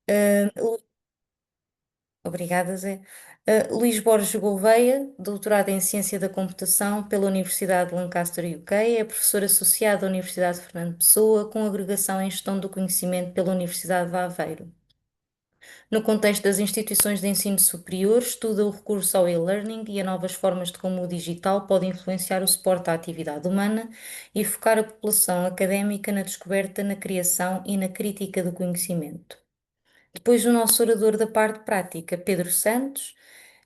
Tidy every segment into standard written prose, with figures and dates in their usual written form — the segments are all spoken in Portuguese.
Uh, Obrigada, Zé. Luís Borges Gouveia, doutorado em Ciência da Computação pela Universidade de Lancaster, UK, é professor associado da Universidade de Fernando Pessoa, com agregação em Gestão do Conhecimento pela Universidade de Aveiro. No contexto das instituições de ensino superior, estuda o recurso ao e-learning e a novas formas de como o digital pode influenciar o suporte à atividade humana e focar a população académica na descoberta, na criação e na crítica do conhecimento. Depois o nosso orador da parte prática, Pedro Santos,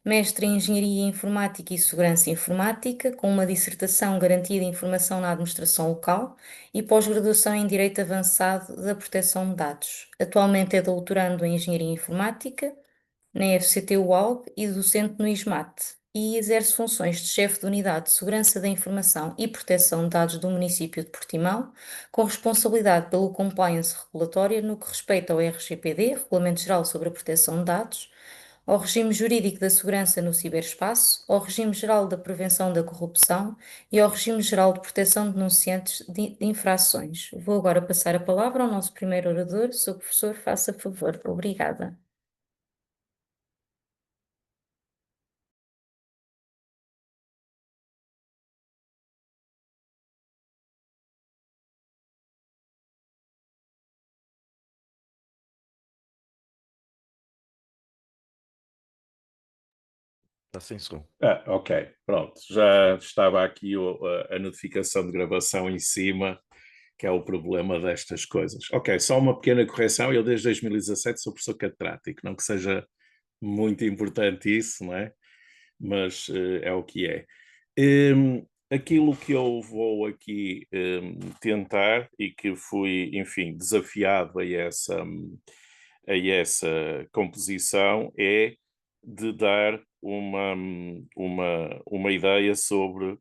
mestre em Engenharia Informática e Segurança Informática, com uma dissertação garantida em Informação na Administração Local e pós-graduação em Direito Avançado da Proteção de Dados. Atualmente é doutorando em Engenharia Informática na FCT UALB e docente no ISMAT, e exerce funções de chefe de Unidade de Segurança da Informação e Proteção de Dados do município de Portimão, com responsabilidade pelo compliance regulatório no que respeita ao RGPD, Regulamento Geral sobre a Proteção de Dados, ao regime jurídico da segurança no ciberespaço, ao regime geral da prevenção da corrupção e ao regime geral de proteção de denunciantes de infrações. Vou agora passar a palavra ao nosso primeiro orador, Sr. Professor, faça favor. Obrigada. Está sem som. Ok, pronto. Já estava aqui a notificação de gravação em cima, que é o problema destas coisas. Ok, só uma pequena correção. Eu desde 2017 sou professor catedrático, não que seja muito importante isso, não é? Mas é o que é. Aquilo que eu vou aqui tentar e que fui, enfim, desafiado a essa composição é de dar uma ideia sobre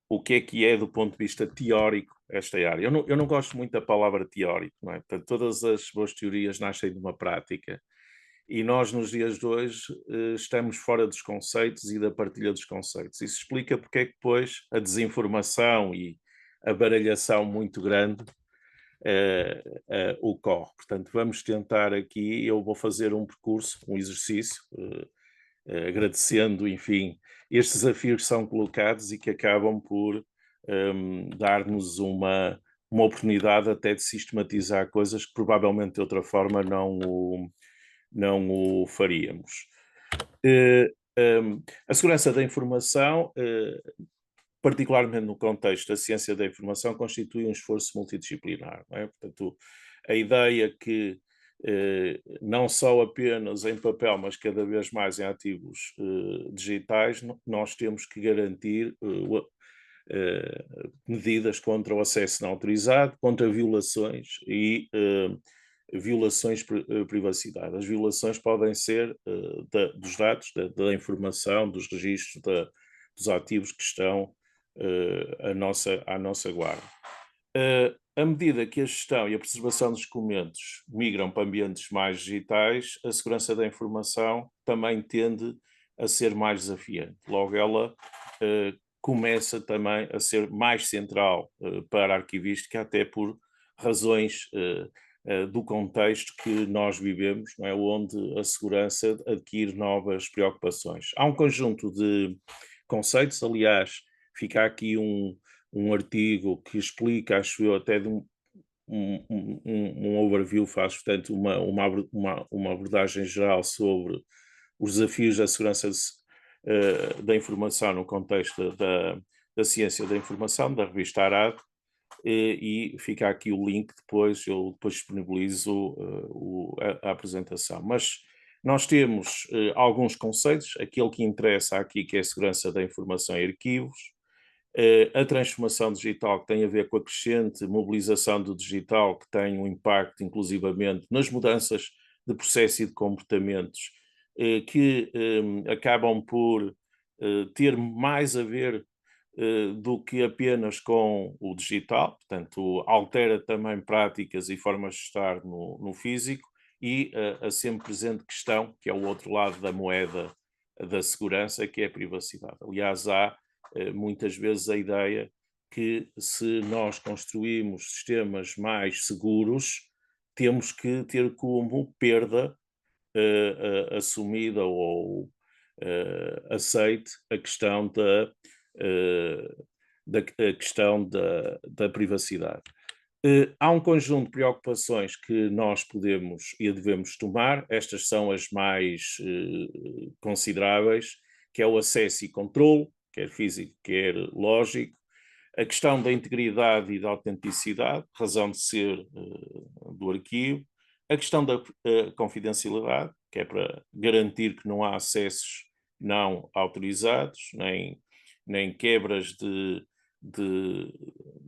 o que é do ponto de vista teórico esta área. Eu não gosto muito da palavra teórico, não é? Portanto, todas as boas teorias nascem de uma prática e nós, nos dias de hoje, estamos fora dos conceitos e da partilha dos conceitos. Isso explica porque é que depois a desinformação e a baralhação muito grande ocorre. Portanto, vamos tentar aqui, eu vou fazer um percurso, um exercício, agradecendo, enfim, estes desafios que são colocados e que acabam por dar-nos uma oportunidade até de sistematizar coisas que provavelmente de outra forma não o faríamos. A segurança da informação, particularmente no contexto da ciência da informação, constitui um esforço multidisciplinar. Não é? Portanto, a ideia que não só apenas em papel, mas cada vez mais em ativos digitais, nós temos que garantir medidas contra o acesso não autorizado, contra violações e violações de privacidade. As violações podem ser dos dados, da informação, dos registros, dos ativos que estão à nossa guarda. À medida que a gestão e a preservação dos documentos migram para ambientes mais digitais, a segurança da informação também tende a ser mais desafiante. Logo, ela começa também a ser mais central para a arquivística, até por razões do contexto que nós vivemos, não é? Onde a segurança adquire novas preocupações. Há um conjunto de conceitos, aliás, fica aqui um artigo que explica, acho eu, até de um overview, faz, portanto, uma abordagem geral sobre os desafios da segurança da informação no contexto da ciência da informação, da revista Arad, e fica aqui o link depois, eu depois disponibilizo a apresentação. Mas nós temos alguns conceitos, aquele que interessa aqui, que é a segurança da informação e arquivos, a transformação digital, que tem a ver com a crescente mobilização do digital, que tem um impacto inclusivamente nas mudanças de processo e de comportamentos, que acabam por ter mais a ver do que apenas com o digital, portanto, altera também práticas e formas de estar no físico, e a sempre presente questão, que é o outro lado da moeda da segurança, que é a privacidade. Aliás, há muitas vezes a ideia que se nós construímos sistemas mais seguros, temos que ter como perda assumida ou aceite a questão a questão da privacidade. Há um conjunto de preocupações que nós podemos e devemos tomar, estas são as mais consideráveis, que é o acesso e controle, quer físico, quer lógico, a questão da integridade e da autenticidade, razão de ser do arquivo, a questão da confidencialidade, que é para garantir que não há acessos não autorizados, nem quebras de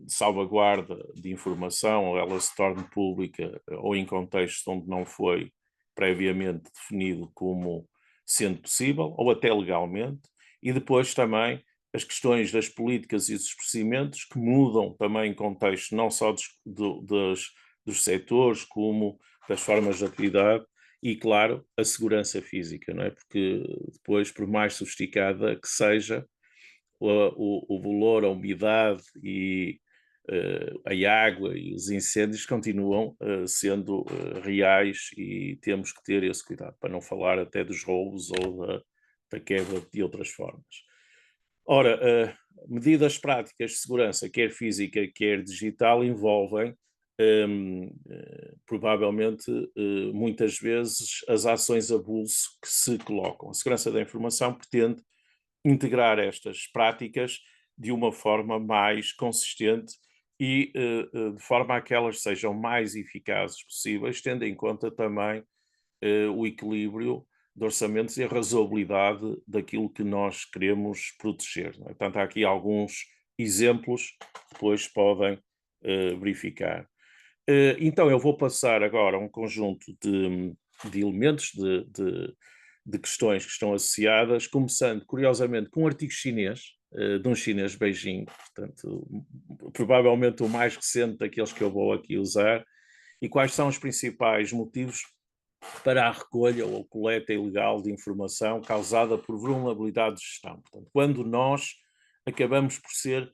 salvaguarda de informação, ou ela se torne pública ou em contextos onde não foi previamente definido como sendo possível, ou até legalmente, e depois também as questões das políticas e dos procedimentos que mudam também em contexto não só dos setores, como das formas de atividade e, claro, a segurança física, não é? Porque depois, por mais sofisticada que seja, o valor, a umidade e a água e os incêndios continuam sendo reais e temos que ter esse cuidado, para não falar até dos roubos ou da quebra de outras formas. Ora, medidas práticas de segurança, quer física, quer digital, envolvem provavelmente muitas vezes as ações a bolso que se colocam. A segurança da informação pretende integrar estas práticas de uma forma mais consistente e de forma a que elas sejam mais eficazes possíveis, tendo em conta também o equilíbrio de orçamentos e a razoabilidade daquilo que nós queremos proteger. Não é? Portanto, há aqui alguns exemplos que depois podem verificar. Então, eu vou passar agora a um conjunto de elementos, de questões que estão associadas, começando, curiosamente, com um artigo chinês, de um chinês Beijing, portanto, provavelmente o mais recente daqueles que eu vou aqui usar, e quais são os principais motivos para a recolha ou coleta ilegal de informação causada por vulnerabilidade de gestão. Portanto, quando nós acabamos por ser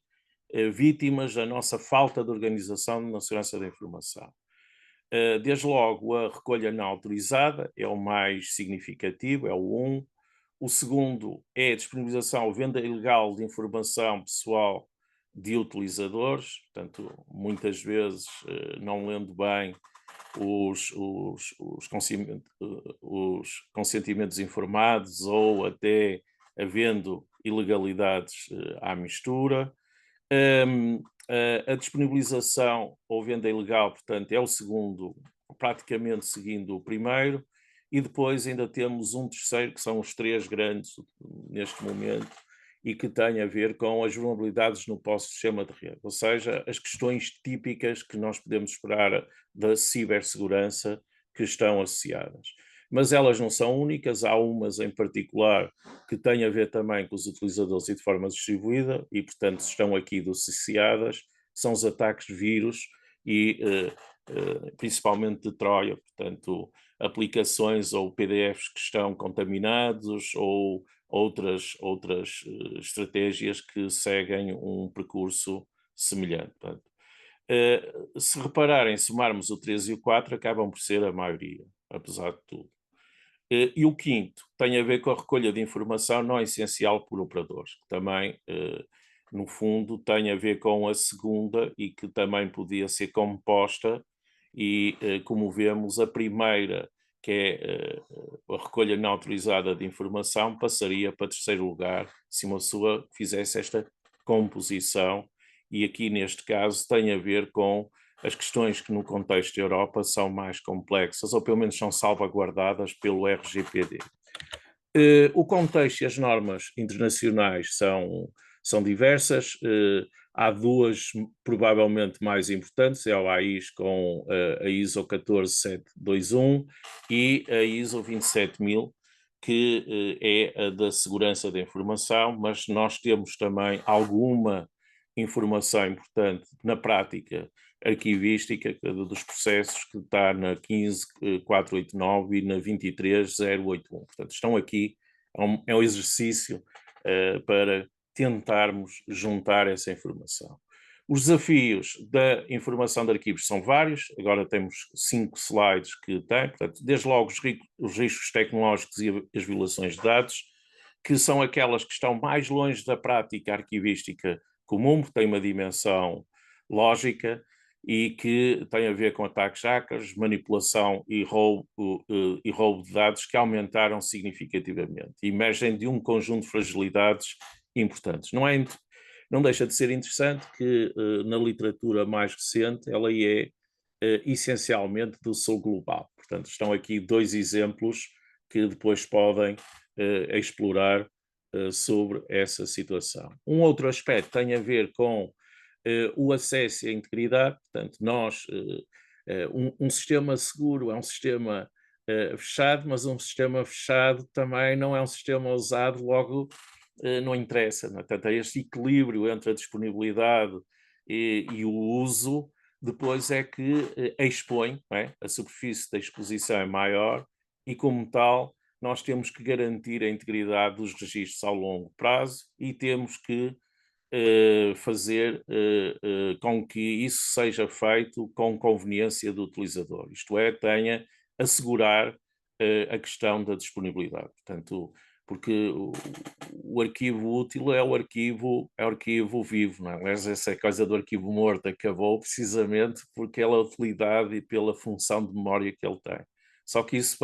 vítimas da nossa falta de organização na segurança da informação. Desde logo, a recolha não autorizada é o mais significativo, é o 1. O segundo é a disponibilização ou venda ilegal de informação pessoal de utilizadores, portanto, muitas vezes, não lendo bem os consentimentos informados ou até havendo ilegalidades à mistura. A disponibilização ou venda ilegal, portanto, é o segundo, praticamente seguindo o primeiro, e depois ainda temos um terceiro, que são os três grandes neste momento, e que tem a ver com as vulnerabilidades no pós-sistema de rede, ou seja, as questões típicas que nós podemos esperar da cibersegurança que estão associadas. Mas elas não são únicas, há umas em particular que têm a ver também com os utilizadores e de forma distribuída, e portanto estão aqui associadas, são os ataques de vírus e principalmente de Troia, portanto aplicações ou PDFs que estão contaminados ou outras estratégias que seguem um percurso semelhante. Portanto, se repararem, somarmos o 3 e o 4, acabam por ser a maioria, apesar de tudo. E o quinto tem a ver com a recolha de informação não essencial por operadores, que também, no fundo, tem a ver com a segunda e que também podia ser composta e, como vemos, a primeira, que é a recolha não autorizada de informação, passaria para terceiro lugar se uma pessoa fizesse esta composição e aqui, neste caso, tem a ver com as questões que no contexto da Europa são mais complexas, ou pelo menos são salvaguardadas pelo RGPD. O contexto e as normas internacionais são diversas. Há duas provavelmente mais importantes, é a AIS com a ISO 14721 e a ISO 27000, que é a da segurança da informação, mas nós temos também alguma informação importante na prática arquivística dos processos que está na 15489 e na 23081. Portanto, estão aqui, é um exercício para tentarmos juntar essa informação. Os desafios da informação de arquivos são vários, agora temos 5 slides que têm, portanto, desde logo os riscos tecnológicos e as violações de dados, que são aquelas que estão mais longe da prática arquivística comum, porque têm uma dimensão lógica e que têm a ver com ataques hackers, manipulação e roubo de dados que aumentaram significativamente e emergem de um conjunto de fragilidades importantes. Não deixa de ser interessante que na literatura mais recente ela é essencialmente do sul global. Portanto, estão aqui 2 exemplos que depois podem explorar sobre essa situação. Um outro aspecto tem a ver com o acesso e a integridade. Portanto, um sistema seguro é um sistema fechado, mas um sistema fechado também não é um sistema usado, logo não interessa. Não é? Portanto, é este equilíbrio entre a disponibilidade e o uso, depois é que expõe, não é? A superfície da exposição é maior e, como tal, nós temos que garantir a integridade dos registros ao longo prazo e temos que fazer com que isso seja feito com conveniência do utilizador, isto é, assegurar a questão da disponibilidade. Portanto, porque o arquivo útil é o arquivo vivo, não é? Aliás, essa coisa do arquivo morto acabou precisamente por aquela utilidade e pela função de memória que ele tem. Só que isso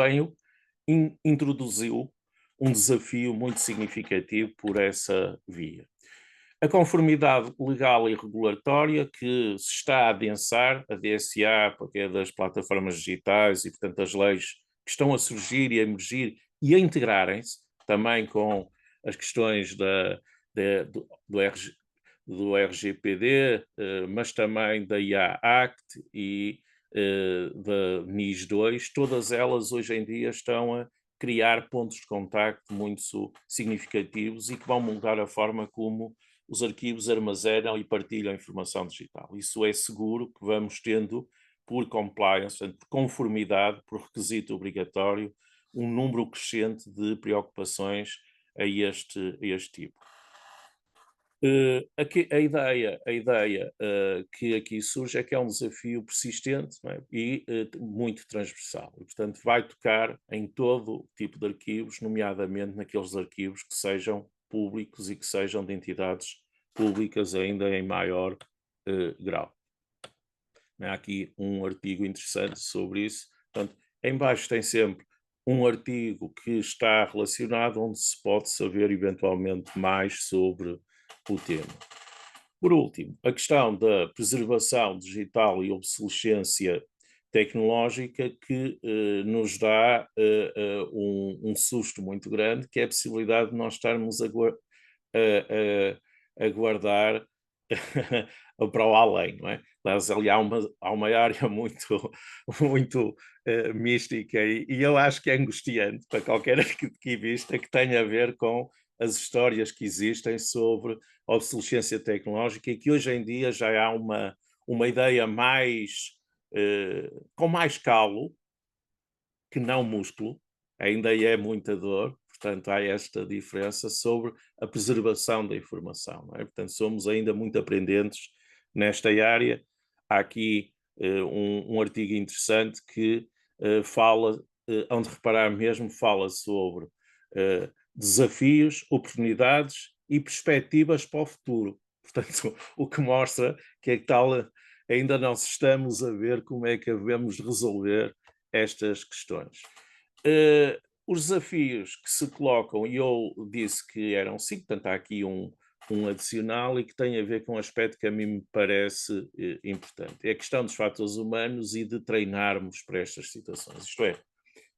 introduziu um desafio muito significativo por essa via. A conformidade legal e regulatória que se está a adensar, a DSA, porque é das plataformas digitais e, portanto, as leis que estão a surgir e a emergir e a integrarem-se também com as questões do RGPD, mas também da IA Act e da NIS 2, todas elas hoje em dia estão a criar pontos de contacto muito significativos e que vão mudar a forma como os arquivos armazenam e partilham informação digital. Isso é seguro que vamos tendo por compliance, por conformidade, por requisito obrigatório, um número crescente de preocupações a este tipo. A ideia que aqui surge é que é um desafio persistente, não é? E muito transversal. E, portanto, vai tocar em todo tipo de arquivos, nomeadamente naqueles arquivos que sejam públicos e que sejam de entidades públicas ainda em maior grau. Há aqui um artigo interessante sobre isso. Portanto, em baixo tem sempre um artigo que está relacionado, onde se pode saber eventualmente mais sobre o tema. Por último, a questão da preservação digital e obsolescência tecnológica que nos dá um susto muito grande, que é a possibilidade de nós estarmos a guardar para o além, não é? Mas ali há uma área muito mística e eu acho que é angustiante para qualquer arquivista que tenha a ver com as histórias que existem sobre a obsolescência tecnológica e que hoje em dia já há uma ideia com mais calo que não músculo, ainda é muita dor, portanto há esta diferença sobre a preservação da informação, não é? Portanto somos ainda muito aprendentes nesta área. Há aqui um artigo interessante que fala, onde reparar mesmo, fala sobre desafios, oportunidades e perspectivas para o futuro. Portanto, o que mostra que é que tal ainda não estamos a ver como é que devemos resolver estas questões. Os desafios que se colocam, e eu disse que eram 5, portanto há aqui um adicional e que tem a ver com um aspecto que a mim me parece importante. É a questão dos fatores humanos e de treinarmos para estas situações. Isto é,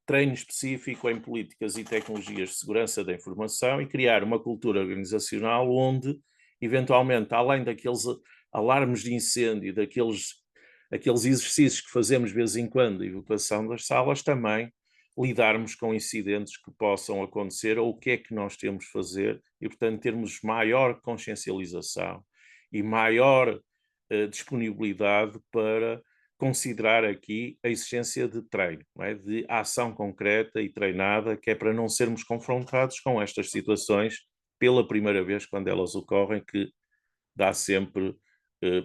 treino específico em políticas e tecnologias de segurança da informação e criar uma cultura organizacional onde, eventualmente, além daqueles alarmes de incêndio, aqueles exercícios que fazemos de vez em quando, evacuação das salas, também lidarmos com incidentes que possam acontecer ou o que é que nós temos de fazer e, portanto, termos maior consciencialização e maior disponibilidade para considerar aqui a existência de treino, não é? De ação concreta e treinada, que é para não sermos confrontados com estas situações pela primeira vez quando elas ocorrem, que dá sempre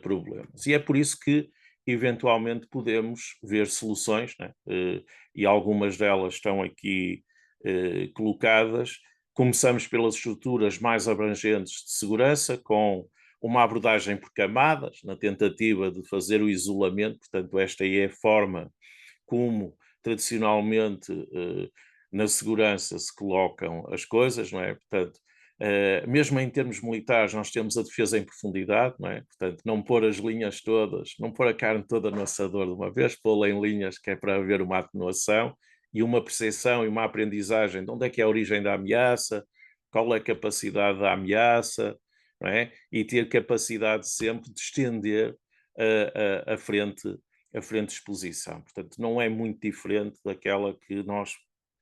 problemas. E é por isso que, eventualmente, podemos ver soluções, né? E algumas delas estão aqui colocadas. Começamos pelas estruturas mais abrangentes de segurança, com uma abordagem por camadas, na tentativa de fazer o isolamento. Portanto, esta é a forma como tradicionalmente na segurança se colocam as coisas, não é? Portanto, mesmo em termos militares, nós temos a defesa em profundidade, não é? Portanto, não pôr as linhas todas, não pôr a carne toda no assador de uma vez, pô-la em linhas que é para haver uma atenuação e uma percepção e uma aprendizagem de onde é que é a origem da ameaça, qual é a capacidade da ameaça, não é? E ter capacidade sempre de estender a frente de exposição. Portanto, não é muito diferente daquela que nós,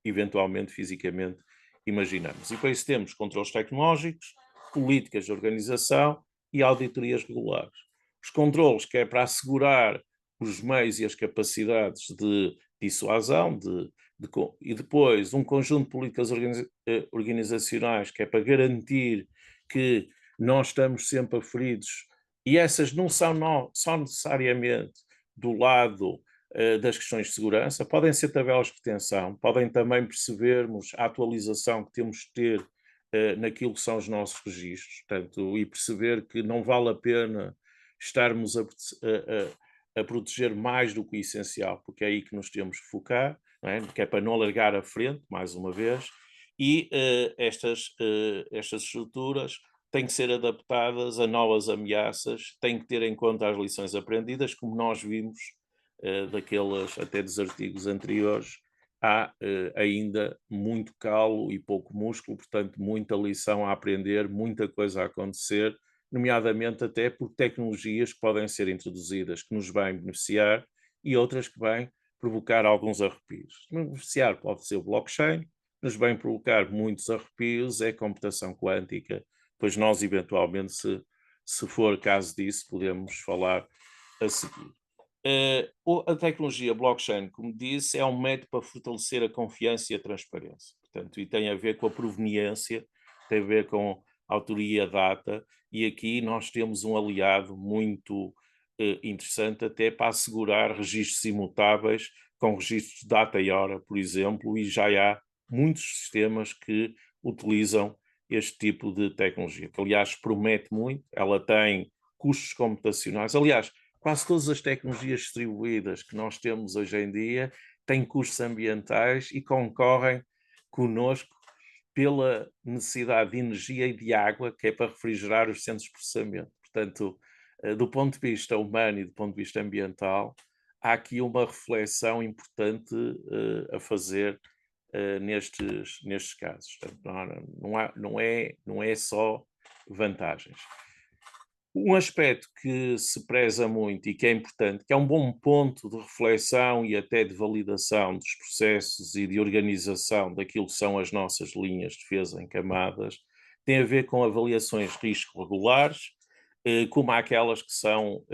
eventualmente, fisicamente, imaginamos. E para isso temos controles tecnológicos, políticas de organização e auditorias regulares. Os controles, que é para assegurar os meios e as capacidades de dissuasão, e depois um conjunto de políticas organizacionais, que é para garantir que nós estamos sempre aferidos, e essas não são só necessariamente do lado das questões de segurança, podem ser tabelas de retenção, podem também percebermos a atualização que temos de ter naquilo que são os nossos registros, portanto, e perceber que não vale a pena estarmos a proteger mais do que o essencial, porque é aí que nos temos que focar, não é? Que é para não alargar a frente, mais uma vez, e estas estruturas têm que ser adaptadas a novas ameaças, têm que ter em conta as lições aprendidas, como nós vimos daqueles, até dos artigos anteriores, há ainda muito calo e pouco músculo, portanto, muita lição a aprender, muita coisa a acontecer, nomeadamente até por tecnologias que podem ser introduzidas que nos vêm beneficiar e outras que vêm provocar alguns arrepios. Beneficiar pode ser o blockchain, nos vem provocar muitos arrepios, é a computação quântica, pois nós, eventualmente, se for caso disso, podemos falar a seguir. A tecnologia blockchain, como disse, é um método para fortalecer a confiança e a transparência. Portanto, e tem a ver com a proveniência, tem a ver com a autoria data, e aqui nós temos um aliado muito interessante até para assegurar registros imutáveis, com registros de data e hora, por exemplo, e já há muitos sistemas que utilizam este tipo de tecnologia, que aliás promete muito, ela tem custos computacionais, aliás, quase todas as tecnologias distribuídas que nós temos hoje em dia têm custos ambientais e concorrem connosco pela necessidade de energia e de água, que é para refrigerar os centros de processamento. Portanto, do ponto de vista humano e do ponto de vista ambiental, há aqui uma reflexão importante a fazer nestes casos. Portanto, não é só vantagens. Um aspecto que se preza muito e que é importante, que é um bom ponto de reflexão e até de validação dos processos e de organização daquilo que são as nossas linhas de defesa em camadas, tem a ver com avaliações de risco regulares, como aquelas que são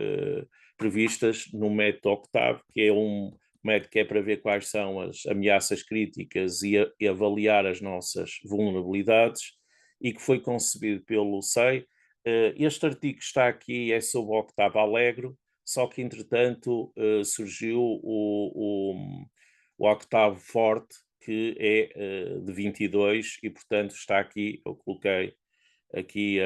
previstas no método Octave, que é um método que é para ver quais são as ameaças críticas e avaliar as nossas vulnerabilidades, e que foi concebido pelo SEI. Este artigo que está aqui é sobre o Octave Allegro, só que entretanto surgiu o Octave Forte, que é de 22, e portanto está aqui, eu coloquei aqui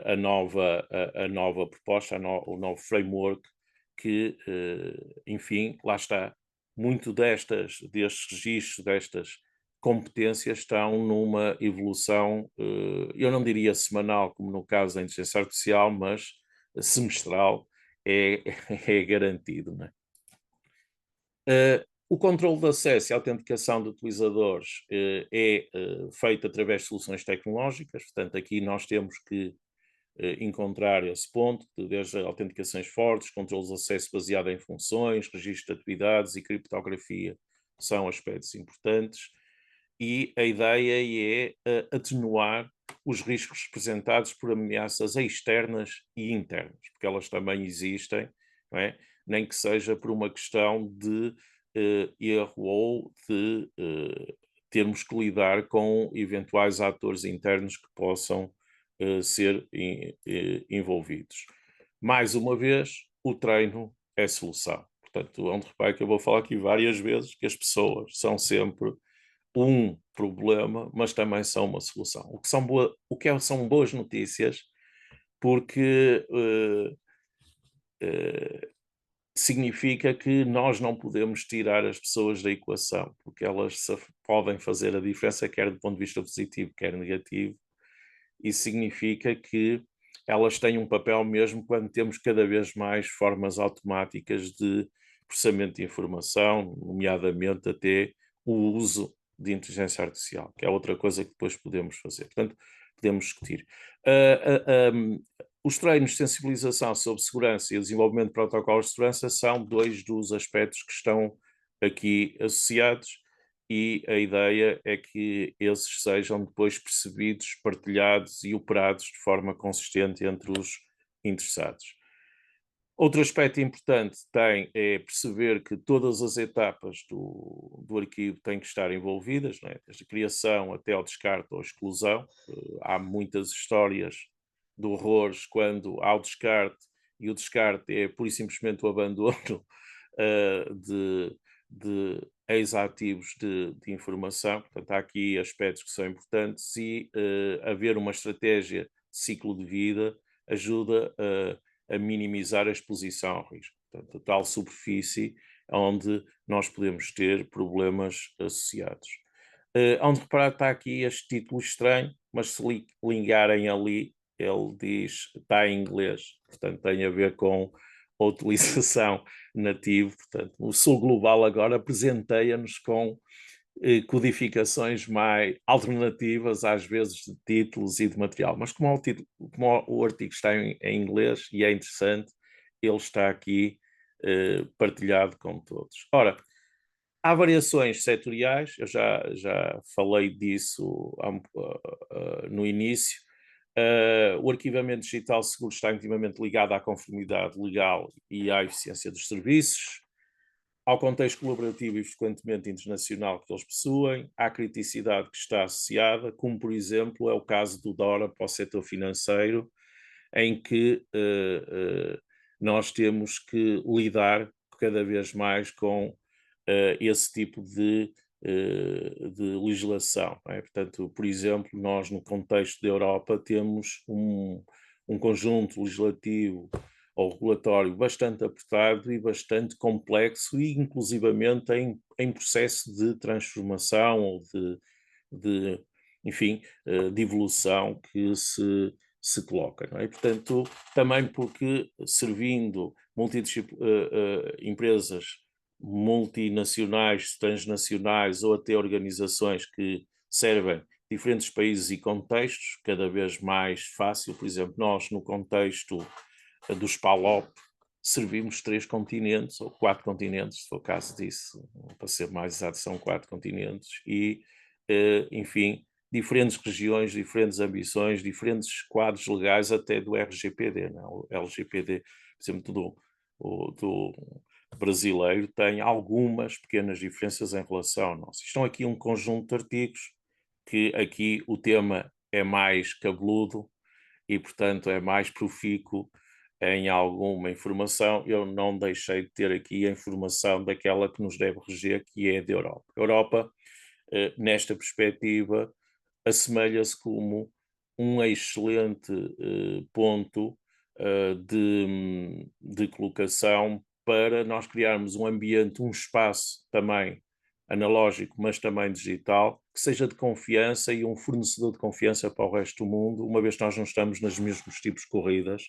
a nova proposta, o novo framework, que, enfim, lá está, muito destes registros, destas competências estão numa evolução, eu não diria semanal, como no caso da inteligência artificial, mas semestral é, é garantido, não é? O controle de acesso e autenticação de utilizadores é feito através de soluções tecnológicas, portanto, aqui nós temos que encontrar esse ponto, desde autenticações fortes, controles de acesso baseado em funções, registro de atividades e criptografia são aspectos importantes, e a ideia é atenuar os riscos representados por ameaças externas e internas, porque elas também existem, não é? Nem que seja por uma questão de erro ou de termos que lidar com eventuais atores internos que possam ser envolvidos. Mais uma vez, o treino é solução. Portanto, onde repare que eu vou falar aqui várias vezes que as pessoas são sempre um problema, mas também são uma solução. São boas notícias, porque significa que nós não podemos tirar as pessoas da equação, porque elas podem fazer a diferença, quer do ponto de vista positivo, quer negativo. Isso significa que elas têm um papel mesmo quando temos cada vez mais formas automáticas de processamento de informação, nomeadamente até o uso de inteligência artificial, que é outra coisa que depois podemos fazer. Portanto, podemos discutir. Os treinos de sensibilização sobre segurança e o desenvolvimento de protocolos de segurança são dois dos aspectos que estão aqui associados, e a ideia é que esses sejam depois percebidos, partilhados e operados de forma consistente entre os interessados. Outro aspecto importante é perceber que todas as etapas do arquivo têm que estar envolvidas, não é? Desde a criação até ao descarte ou exclusão. Há muitas histórias de horrores quando há o descarte, e o descarte é pura e simplesmente o abandono de ex-ativos de informação. Portanto, há aqui aspectos que são importantes, e haver uma estratégia de ciclo de vida ajuda a minimizar a exposição ao risco. Portanto, a tal superfície onde nós podemos ter problemas associados. Onde reparar, está aqui este título estranho, mas se ligarem ali, ele diz, está em inglês, portanto tem a ver com a utilização nativa. Portanto, o Sul Global agora presenteia-nos com codificações mais alternativas, às vezes de títulos e de material. Mas como o artigo está em inglês e é interessante, ele está aqui partilhado com todos. Ora, há variações setoriais, eu já falei disso no início. O arquivamento digital seguro está intimamente ligado à conformidade legal e à eficiência dos serviços, ao contexto colaborativo e frequentemente internacional que eles possuem, à criticidade que está associada, como por exemplo é o caso do DORA para o setor financeiro, em que nós temos que lidar cada vez mais com esse tipo de legislação. Não é? Portanto, por exemplo, nós no contexto da Europa temos um conjunto legislativo ou regulatório bastante apertado e bastante complexo, e inclusivamente em processo de transformação ou enfim, de evolução que se coloca. Não é? Portanto, também porque servindo empresas multinacionais, transnacionais ou até organizações que servem diferentes países e contextos, cada vez mais fácil. Por exemplo, nós no contexto dos PALOP servimos 3 continentes, ou 4 continentes, se for o caso disso, para ser mais exato, são 4 continentes, e, enfim, diferentes regiões, diferentes ambições, diferentes quadros legais, até do RGPD. Não? O LGPD, por exemplo, do brasileiro, tem algumas pequenas diferenças em relação ao nosso. Estão aqui um conjunto de artigos, que aqui o tema é mais cabeludo e, portanto, é mais profícuo em alguma informação. Eu não deixei de ter aqui a informação daquela que nos deve reger, que é da Europa. A Europa, nesta perspectiva, assemelha-se como um excelente ponto de colocação para nós criarmos um ambiente, um espaço também analógico, mas também digital, que seja de confiança e um fornecedor de confiança para o resto do mundo, uma vez que nós não estamos nos mesmos tipos de corridas.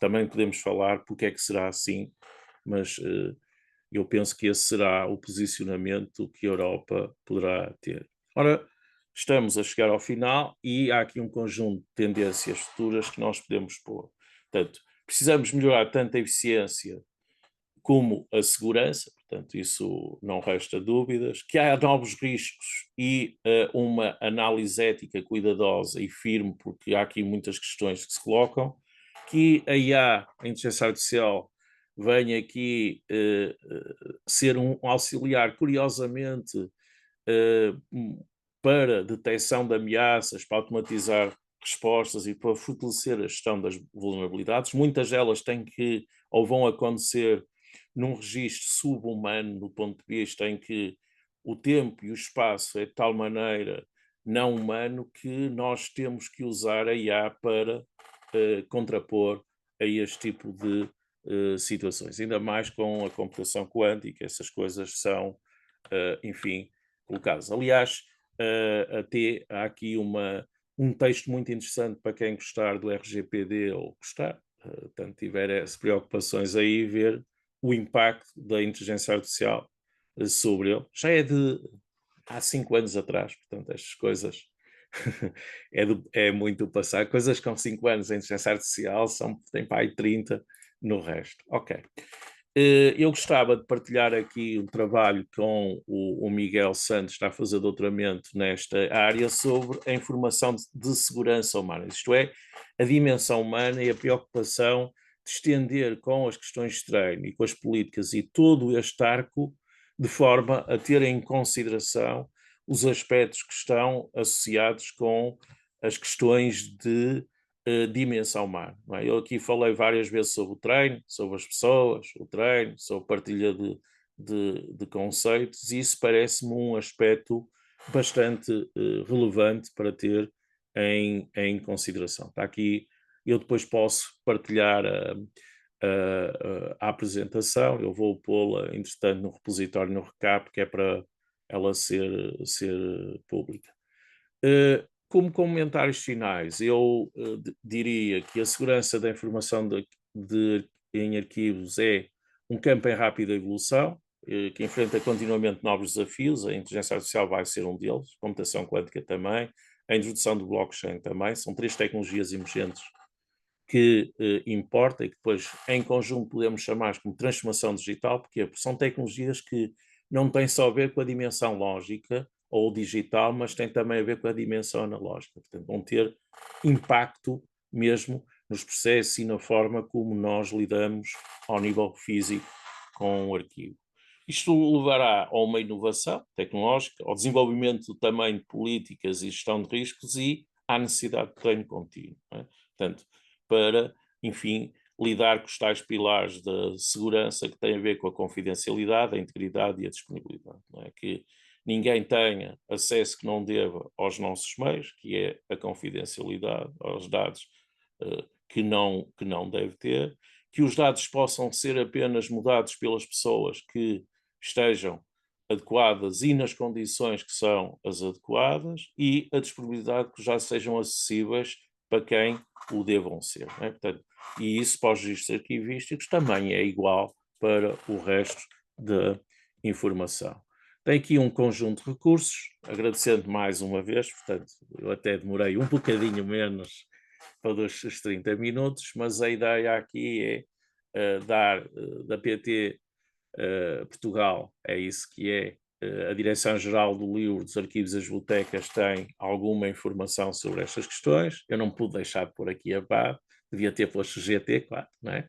Também podemos falar porque é que será assim, mas eu penso que esse será o posicionamento que a Europa poderá ter. Ora, estamos a chegar ao final e há aqui um conjunto de tendências futuras que nós podemos pôr. Portanto, precisamos melhorar tanto a eficiência como a segurança, portanto, isso não resta dúvidas, que há novos riscos e uma análise ética cuidadosa e firme, porque há aqui muitas questões que se colocam, que a IA, a inteligência artificial, vem aqui ser um auxiliar, curiosamente, para detecção de ameaças, para automatizar respostas e para fortalecer a gestão das vulnerabilidades. Muitas delas têm que, ou vão acontecer, num registro subhumano, do ponto de vista em que o tempo e o espaço é de tal maneira não humano que nós temos que usar a IA para contrapor a este tipo de situações. Ainda mais com a computação quântica, essas coisas são, enfim, colocadas. Aliás, até há aqui um texto muito interessante para quem gostar do RGPD ou gostar, tanto tiver essas preocupações aí, ver o impacto da inteligência artificial sobre ele. Já é de há 5 anos atrás, portanto, estas coisas é muito passar. Coisas com 5 anos em inteligência artificial tem para aí 30 no resto. Ok. Eu gostava de partilhar aqui um trabalho com o Miguel Santos, que está a fazer doutoramento nesta área, sobre a informação de segurança humana, isto é, a dimensão humana e a preocupação de estender com as questões de treino e com as políticas e todo este arco, de forma a ter em consideração os aspectos que estão associados com as questões de dimensão humana. Não é? Eu aqui falei várias vezes sobre o treino, sobre as pessoas, o treino, sobre partilha de conceitos, e isso parece-me um aspecto bastante relevante para ter em consideração. Está aqui, eu depois posso partilhar a apresentação, eu vou pô-la, entretanto, no repositório, no recap, que é para ela ser pública. Como comentários finais, eu diria que a segurança da informação em arquivos é um campo em rápida evolução, que enfrenta continuamente novos desafios. A inteligência artificial vai ser um deles, a computação quântica também, a introdução do blockchain também. São 3 tecnologias emergentes que importa e que depois, em conjunto, podemos chamar como transformação digital, porque são tecnologias que não têm só a ver com a dimensão lógica ou digital, mas têm também a ver com a dimensão analógica. Portanto, vão ter impacto mesmo nos processos e na forma como nós lidamos ao nível físico com o arquivo. Isto levará a uma inovação tecnológica, ao desenvolvimento também de políticas e gestão de riscos e à necessidade de treino contínuo. Não é? Portanto, para, enfim, lidar com os tais pilares da segurança que têm a ver com a confidencialidade, a integridade e a disponibilidade. Não é? Que ninguém tenha acesso que não deva aos nossos meios, que é a confidencialidade, aos dados que não deve ter, que os dados possam ser apenas mudados pelas pessoas que estejam adequadas e nas condições que são as adequadas, e a disponibilidade que já sejam acessíveis para quem o devam ser. Né? Portanto, e isso para os registros arquivísticos também é igual para o resto da informação. Tem aqui um conjunto de recursos, agradecendo mais uma vez, portanto, eu até demorei um bocadinho menos para os 30 minutos, mas a ideia aqui é dar da PT Portugal, é isso que é. A Direção-Geral do Livro, dos Arquivos e das Bibliotecas tem alguma informação sobre estas questões. Eu não pude deixar de pôr aqui a BAD, devia ter posto o GT, claro, não é?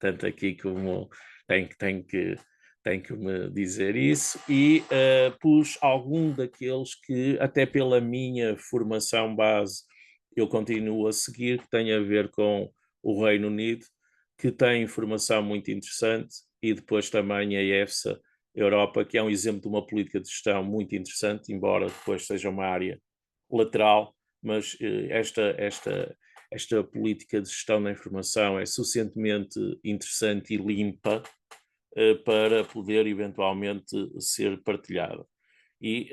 Tanto aqui como tem que me dizer isso, e pus algum daqueles que, até pela minha formação base, eu continuo a seguir, que tem a ver com o Reino Unido, que tem informação muito interessante, e depois também a EFSA Europa, que é um exemplo de uma política de gestão muito interessante, embora depois seja uma área lateral, mas esta política de gestão da informação é suficientemente interessante e limpa para poder eventualmente ser partilhada. E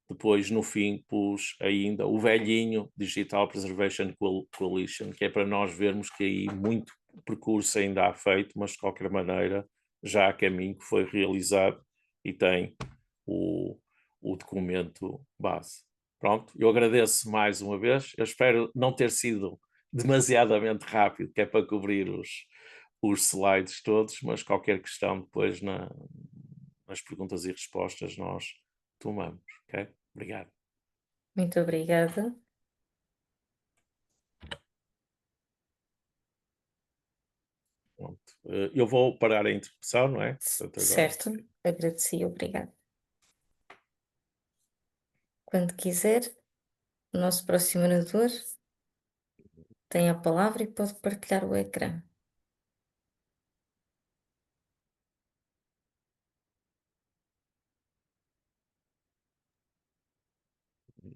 depois, no fim, pus ainda o velhinho Digital Preservation Coalition, que é para nós vermos que aí muito percurso ainda há feito, mas de qualquer maneira já há caminho que foi realizado e tem o documento base. Pronto, eu agradeço mais uma vez. Eu espero não ter sido demasiadamente rápido, que é para cobrir os slides todos, mas qualquer questão depois nas perguntas e respostas nós tomamos, ok? Obrigado. Muito obrigada. Pronto. Eu vou parar a interrupção, não é? Portanto, agora. Certo, agradeci, obrigada. Quando quiser. O nosso próximo orador tem a palavra e pode partilhar o ecrã.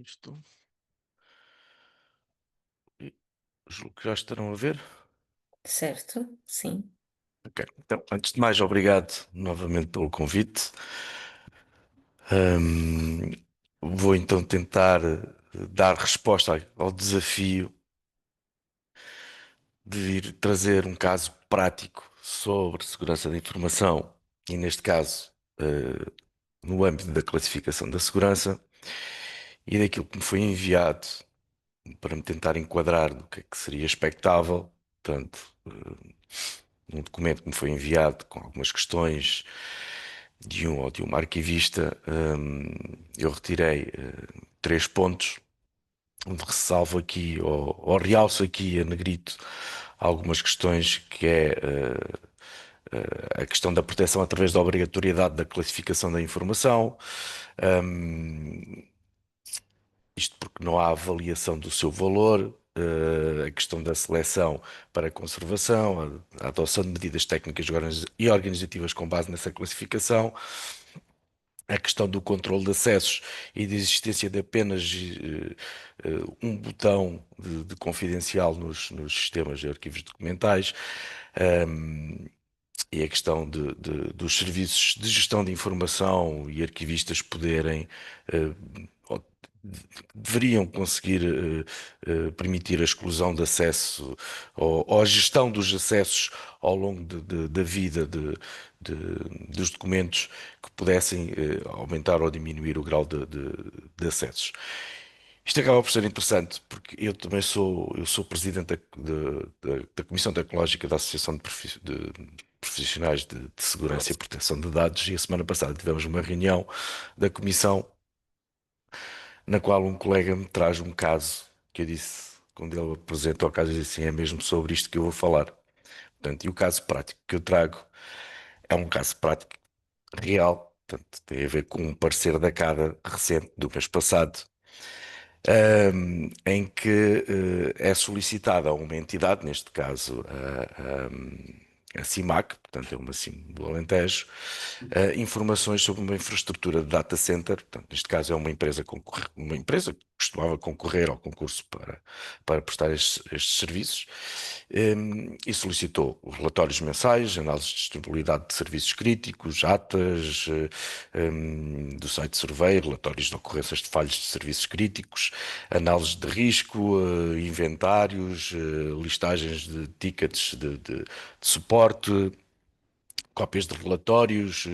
Isto. Julgo que já estarão a ver. Certo? Sim. Ok. Então, antes de mais, obrigado novamente pelo convite. Ahm, Vou então tentar dar resposta ao desafio de vir trazer um caso prático sobre segurança da informação e, neste caso, no âmbito da classificação da segurança e daquilo que me foi enviado para me tentar enquadrar do que é que seria expectável. Portanto, um documento que me foi enviado com algumas questões de um ou de uma arquivista, eu retirei 3 pontos, onde ressalvo aqui, ou realço aqui a negrito, algumas questões que é a questão da proteção através da obrigatoriedade da classificação da informação, isto porque não há avaliação do seu valor, a questão da seleção para conservação, a adoção de medidas técnicas e organizativas com base nessa classificação, a questão do controle de acessos e da existência de apenas um botão de confidencial nos sistemas de arquivos documentais, e a questão dos serviços de gestão de informação e arquivistas poderem ou deveriam conseguir permitir a exclusão de acesso ou a gestão dos acessos ao longo da vida dos documentos que pudessem aumentar ou diminuir o grau de acessos. Isto acaba por ser interessante porque eu sou presidente da Comissão Tecnológica da Associação de Profissionais de Segurança e Proteção de Dados e a semana passada tivemos uma reunião da Comissão na qual um colega me traz um caso que eu disse, quando ele apresenta o caso, eu disse assim, é mesmo sobre isto que eu vou falar. Portanto, e o caso prático que eu trago é um caso prático real, portanto, tem a ver com um parecer da CADA recente do mês passado, em que é solicitada a uma entidade, neste caso a CIMAC, portanto é uma CIM do Alentejo, informações sobre uma infraestrutura de data center, portanto, neste caso é uma empresa que costumava concorrer ao concurso para prestar estes serviços, e solicitou relatórios mensais, análises de disponibilidade de serviços críticos, atas do site survey, relatórios de ocorrências de falhas de serviços críticos, análises de risco, inventários, listagens de tickets de suporte, cópias de relatórios,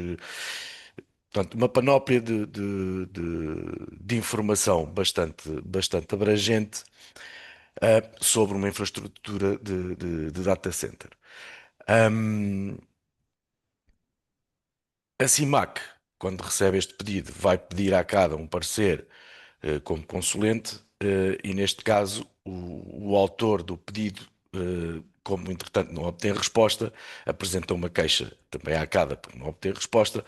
portanto, uma panóplia de informação bastante abrangente sobre uma infraestrutura de data center. A CIMAC, quando recebe este pedido, vai pedir à CADA um parecer como consulente, e neste caso o autor do pedido, como entretanto não obtém resposta, apresenta uma queixa também à CADA por não obter resposta.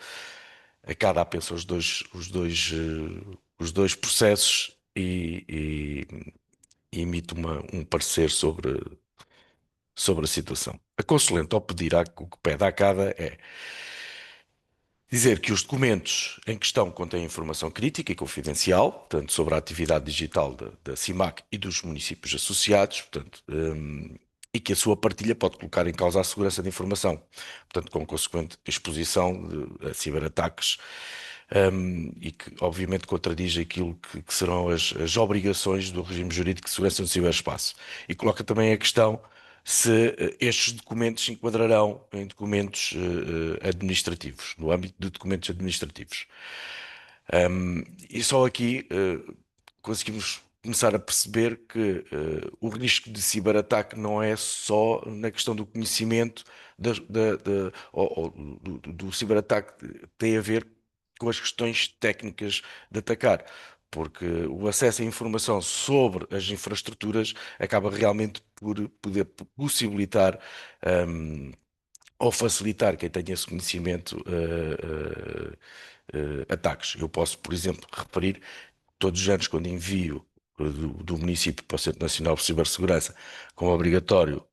A CADA apensa os dois processos e emite um parecer sobre a situação. A consulente, ao pedir, o que pede à CADA é dizer que os documentos em questão contêm informação crítica e confidencial, tanto sobre a atividade digital da CIMAC e dos municípios associados, portanto, e que a sua partilha pode colocar em causa a segurança da informação, portanto, com consequente exposição a ciberataques, e que, obviamente, contradiz aquilo que serão as obrigações do regime jurídico de segurança no ciberespaço. E coloca também a questão se estes documentos se enquadrarão em documentos administrativos, no âmbito de documentos administrativos. E só aqui conseguimos começar a perceber que o risco de ciberataque não é só na questão do conhecimento ou do ciberataque, tem a ver com as questões técnicas de atacar, porque o acesso à informação sobre as infraestruturas acaba realmente por poder possibilitar ou facilitar quem tenha esse conhecimento ataques. Eu posso, por exemplo, referir todos os anos quando envio do município para o Centro Nacional de Cibersegurança, como obrigatório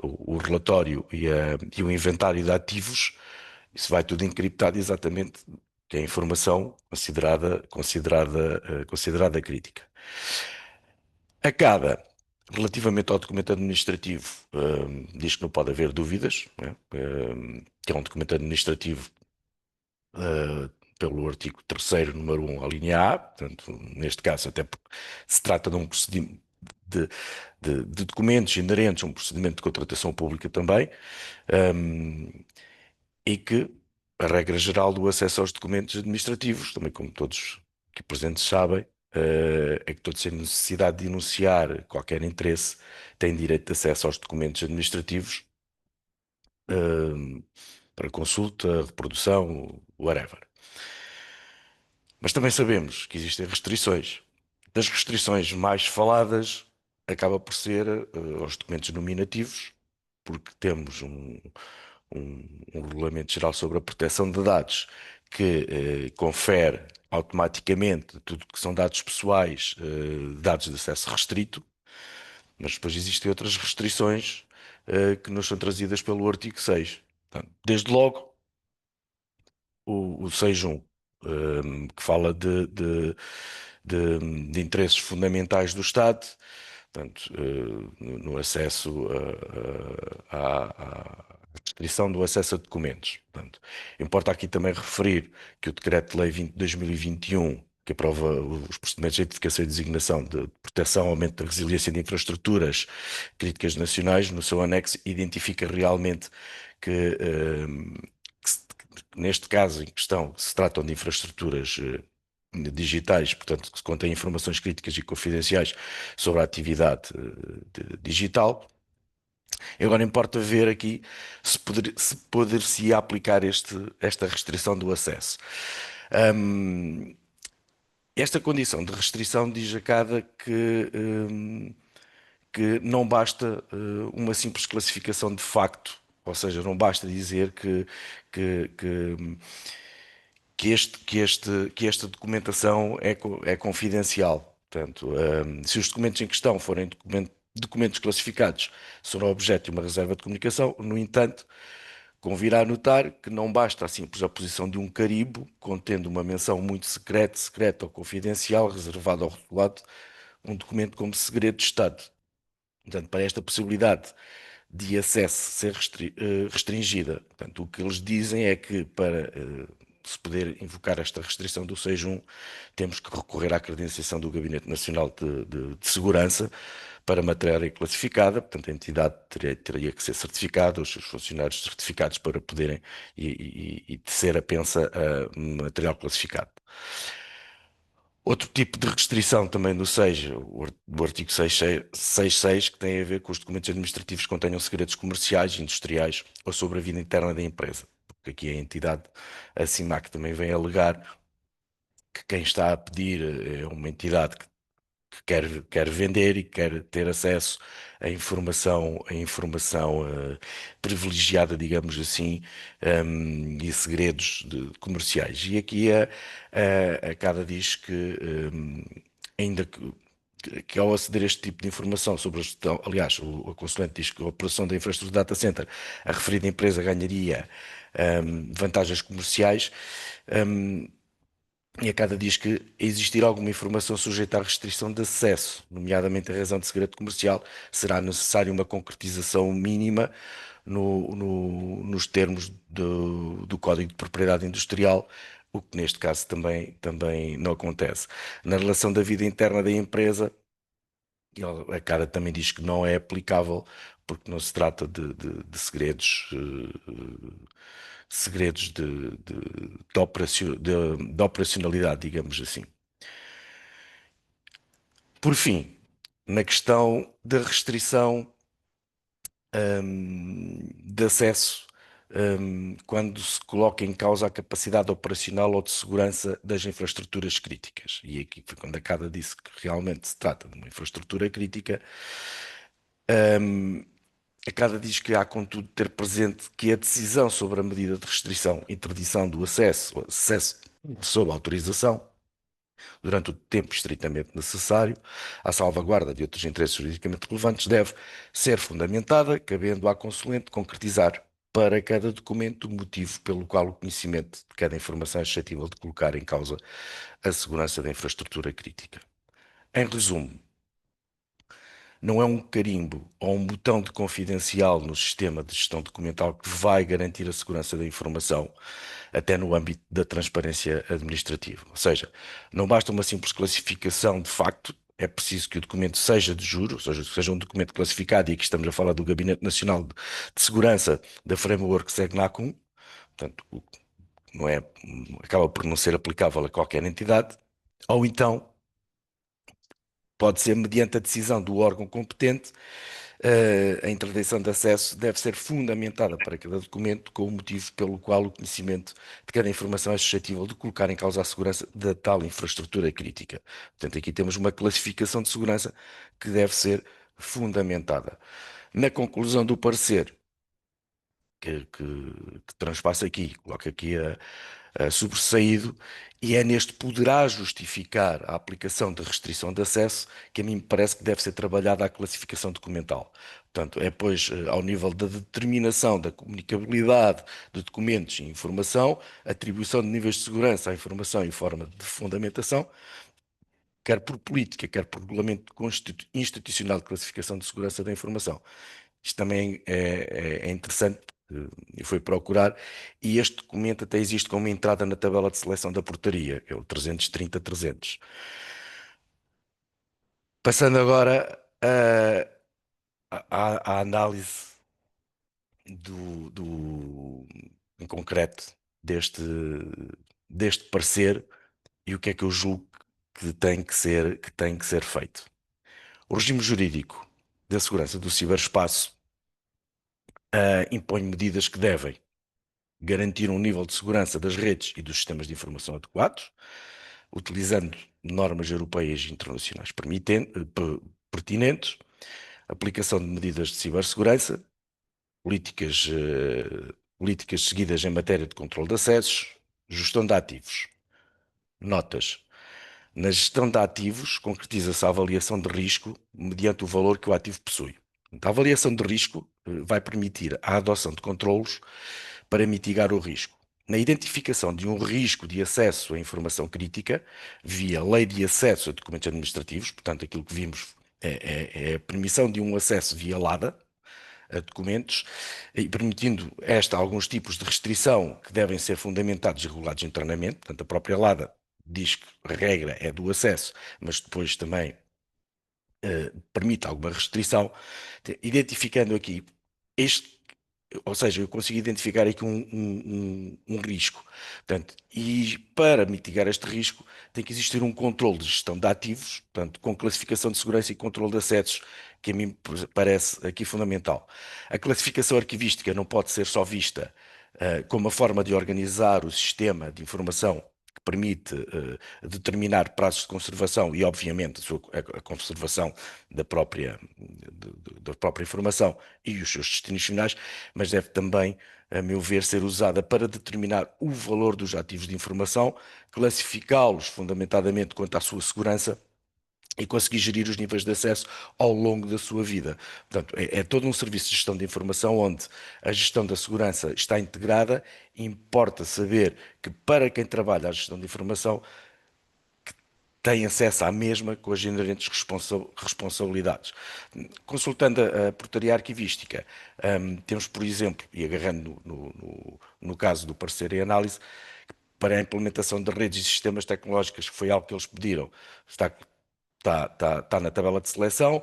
o relatório e o inventário de ativos, isso vai tudo encriptado exatamente, que é informação considerada crítica. A CADA, relativamente ao documento administrativo, diz que não pode haver dúvidas, né? Que é um documento administrativo pelo artigo 3º, número 1, a linha A, portanto, neste caso, até porque se trata de um procedimento de documentos inerentes a um procedimento de contratação pública também, e que a regra geral do acesso aos documentos administrativos, também como todos aqui presentes sabem, é que todos sem necessidade de enunciar qualquer interesse têm direito de acesso aos documentos administrativos para consulta, reprodução, whatever. Mas também sabemos que existem restrições. Das restrições mais faladas, acaba por ser os documentos nominativos, porque temos um Regulamento Geral sobre a Proteção de Dados que confere automaticamente tudo que são dados pessoais, dados de acesso restrito, mas depois existem outras restrições que nos são trazidas pelo artigo 6. Portanto, desde logo, o 6.1, que fala de interesses fundamentais do Estado, portanto, no acesso à restrição do acesso a documentos. Portanto, importa aqui também referir que o Decreto-Lei 2021, que aprova os procedimentos de identificação e designação de proteção, aumento da resiliência de infraestruturas críticas nacionais, no seu anexo, identifica realmente que, neste caso em questão, se tratam de infraestruturas digitais, portanto, que contêm informações críticas e confidenciais sobre a atividade digital. Agora importa ver aqui se poder-se aplicar esta restrição do acesso. Esta condição de restrição diz a CADA que não basta uma simples classificação de facto, ou seja, não basta dizer que, que, que esta documentação é confidencial. Portanto, se os documentos em questão forem documentos classificados, serão objeto de uma reserva de comunicação. No entanto, convirá notar que não basta a simples aposição de um carimbo contendo uma menção muito secreta ou confidencial, reservada ou rotulado, um documento como segredo de Estado. Portanto, para esta possibilidade de acesso ser restringida, portanto, o que eles dizem é que para se poder invocar esta restrição do 6.1, temos que recorrer à credenciação do Gabinete Nacional de Segurança para matéria classificada, portanto a entidade teria que ser certificada, os seus funcionários certificados para poderem e tecer apensa a material classificado. Outro tipo de restrição também do 6, do artigo 6.6, que tem a ver com os documentos administrativos que contenham segredos comerciais, industriais ou sobre a vida interna da empresa. Porque aqui a entidade, a CIMAC, também vem alegar que quem está a pedir é uma entidade que quer vender e quer ter acesso à informação privilegiada, digamos assim, e segredos comerciais. E aqui a CADA diz que, ainda que ao aceder a este tipo de informação sobre a gestão, aliás, a consulente diz que a operação da infraestrutura de data center, a referida empresa ganharia vantagens comerciais, e a CADA diz que existir alguma informação sujeita à restrição de acesso, nomeadamente em razão de segredo comercial, será necessária uma concretização mínima nos termos do Código de Propriedade Industrial, o que neste caso também não acontece. Na relação da vida interna da empresa, a CADA também diz que não é aplicável porque não se trata de segredos de operacionalidade, digamos assim. Por fim, na questão da restrição de acesso, quando se coloca em causa a capacidade operacional ou de segurança das infraestruturas críticas. E aqui foi quando a CADA disse que realmente se trata de uma infraestrutura crítica. A CADA diz que há, contudo, ter presente que a decisão sobre a medida de restrição, interdição do acesso sob autorização, durante o tempo estritamente necessário à salvaguarda de outros interesses juridicamente relevantes, deve ser fundamentada, cabendo à consulente concretizar para cada documento o motivo pelo qual o conhecimento de cada informação é suscetível de colocar em causa a segurança da infraestrutura crítica. Em resumo, não é um carimbo ou um botão de confidencial no sistema de gestão documental que vai garantir a segurança da informação, até no âmbito da transparência administrativa. Ou seja, não basta uma simples classificação de facto, é preciso que o documento seja de juro, ou seja, seja um documento classificado, e aqui estamos a falar do Gabinete Nacional de Segurança da Framework SEGNACUM, portanto, não é, acaba por não ser aplicável a qualquer entidade, ou então pode ser mediante a decisão do órgão competente. A interdição de acesso deve ser fundamentada para cada documento com o motivo pelo qual o conhecimento de cada informação é suscetível de colocar em causa a segurança da tal infraestrutura crítica. Portanto, aqui temos uma classificação de segurança que deve ser fundamentada. Na conclusão do parecer, que transpassa aqui, coloca aqui sobressaído, e é neste poderá justificar a aplicação de restrição de acesso que a mim me parece que deve ser trabalhada a classificação documental. Portanto, é pois ao nível da determinação da comunicabilidade de documentos e informação, atribuição de níveis de segurança à informação em forma de fundamentação, quer por política, quer por regulamento institucional de classificação de segurança da informação. Isto também é interessante, e foi procurar, e este documento até existe como entrada na tabela de seleção da portaria, que é o 330-300. Passando agora à análise em concreto deste parecer e o que é que eu julgo que tem que ser feito. O regime jurídico da segurança do ciberespaço impõe medidas que devem garantir um nível de segurança das redes e dos sistemas de informação adequados, utilizando normas europeias e internacionais pertinentes, aplicação de medidas de cibersegurança, políticas seguidas em matéria de controle de acessos, gestão de ativos. Notas. Na gestão de ativos, concretiza-se a avaliação de risco mediante o valor que o ativo possui. A avaliação de risco vai permitir a adoção de controlos para mitigar o risco. Na identificação de um risco de acesso à informação crítica, via lei de acesso a documentos administrativos, portanto, aquilo que vimos é a permissão de um acesso via LADA a documentos, e permitindo alguns tipos de restrição que devem ser fundamentados e regulados internamente. Portanto, a própria LADA diz que a regra é do acesso, mas depois também permite alguma restrição, identificando aqui ou seja, eu consigo identificar aqui um risco. Portanto, e para mitigar este risco tem que existir um controle de gestão de ativos, portanto, com classificação de segurança e controle de acessos, que a mim parece aqui fundamental. A classificação arquivística não pode ser só vista como uma forma de organizar o sistema de informação que permite determinar prazos de conservação e, obviamente, a conservação da própria informação e os seus destinos finais, mas deve também, a meu ver, ser usada para determinar o valor dos ativos de informação, classificá-los fundamentadamente quanto à sua segurança e conseguir gerir os níveis de acesso ao longo da sua vida. Portanto, é todo um serviço de gestão de informação onde a gestão da segurança está integrada. Importa saber que para quem trabalha a gestão de informação tem acesso à mesma com as inerentes responsabilidades. Consultando a portaria arquivística, temos, por exemplo, e agarrando no caso do parecer e análise, para a implementação de redes e sistemas tecnológicos, que foi algo que eles pediram, está na tabela de seleção.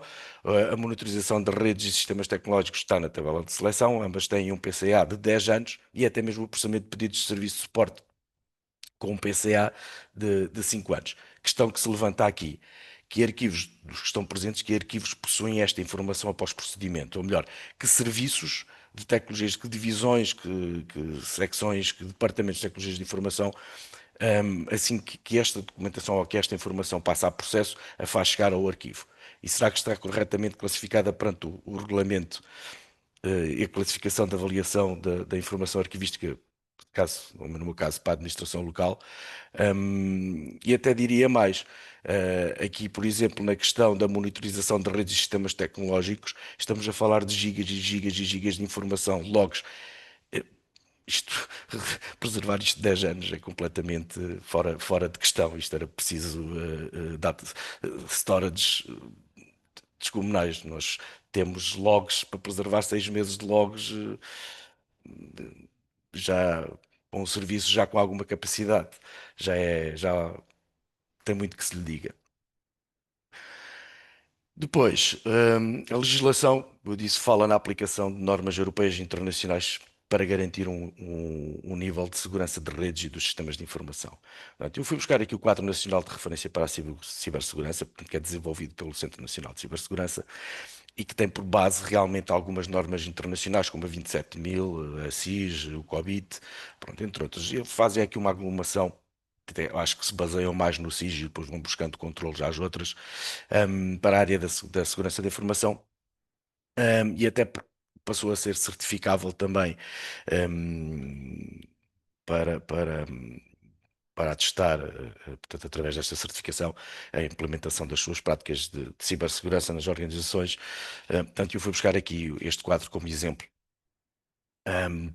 A monitorização de redes e sistemas tecnológicos está na tabela de seleção. Ambas têm um PCA de 10 anos e até mesmo o processamento de pedidos de serviço de suporte com um PCA de 5 anos. Questão que se levanta aqui: que arquivos dos que estão presentes, que arquivos possuem esta informação após procedimento? Ou melhor, que serviços de tecnologias, que divisões, que secções, que departamentos de tecnologias de informação, assim que esta documentação ou que esta informação passa a processo, a faz chegar ao arquivo? E será que está corretamente classificada perante o regulamento e a classificação de avaliação da informação arquivística no meu caso, para a administração local. E até diria mais, aqui, por exemplo, na questão da monitorização de redes e sistemas tecnológicos, estamos a falar de gigas e gigas e gigas de informação, logs. Isto, preservar isto de 10 anos é completamente fora de questão. Isto era preciso data, storage descomunais. Nós temos logs para preservar 6 meses de logs, já um serviço já com alguma capacidade. Já tem muito que se lhe diga. Depois, a legislação, eu disse, fala na aplicação de normas europeias e internacionais para garantir um nível de segurança de redes e dos sistemas de informação. Portanto, eu fui buscar aqui o quadro nacional de referência para a cibersegurança, portanto, que é desenvolvido pelo Centro Nacional de Cibersegurança e que tem por base realmente algumas normas internacionais, como a 27000, a SIS, o COBIT, pronto, entre outros. Eles fazem aqui uma aglomeração, acho que se baseiam mais no SIS e depois vão buscando controles às outras, para a área da segurança da informação, e até passou a ser certificável também, um, para, para, para atestar, portanto, através desta certificação, a implementação das suas práticas de cibersegurança nas organizações. Portanto, eu fui buscar aqui este quadro como exemplo,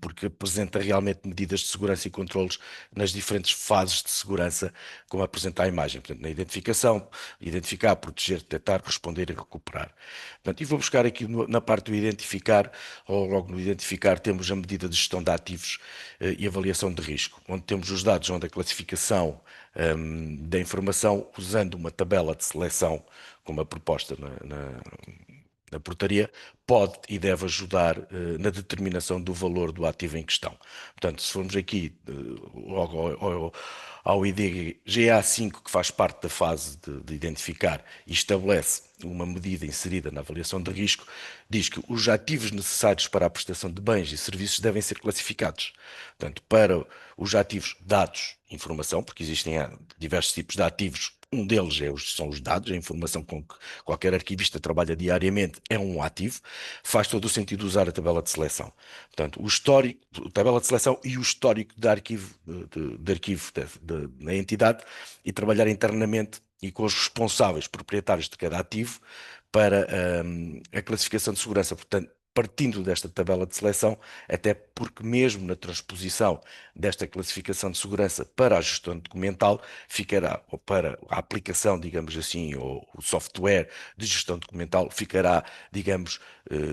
porque apresenta realmente medidas de segurança e controlos nas diferentes fases de segurança, como apresenta a imagem. Portanto, na identificação, identificar, proteger, detectar, responder e recuperar. Portanto, e vou buscar aqui na parte do identificar, ou logo no identificar, temos a medida de gestão de ativos e avaliação de risco, onde temos os dados, onde a classificação da informação, usando uma tabela de seleção, como a proposta na portaria, pode e deve ajudar na determinação do valor do ativo em questão. Portanto, se formos aqui logo ao IDGA5, que faz parte da fase de identificar e estabelece uma medida inserida na avaliação de risco, diz que os ativos necessários para a prestação de bens e serviços devem ser classificados. Portanto, para os ativos, dados, informação, porque existem diversos tipos de ativos. Um deles são os dados, a informação com que qualquer arquivista trabalha diariamente é um ativo. Faz todo o sentido usar a tabela de seleção. Portanto, o histórico, a tabela de seleção e o histórico de arquivo, na entidade, e trabalhar internamente e com os responsáveis proprietários de cada ativo para a classificação de segurança. Portanto, partindo desta tabela de seleção, até porque mesmo na transposição desta classificação de segurança para a gestão documental, ficará, ou para a aplicação, digamos assim, ou o software de gestão documental, ficará, digamos,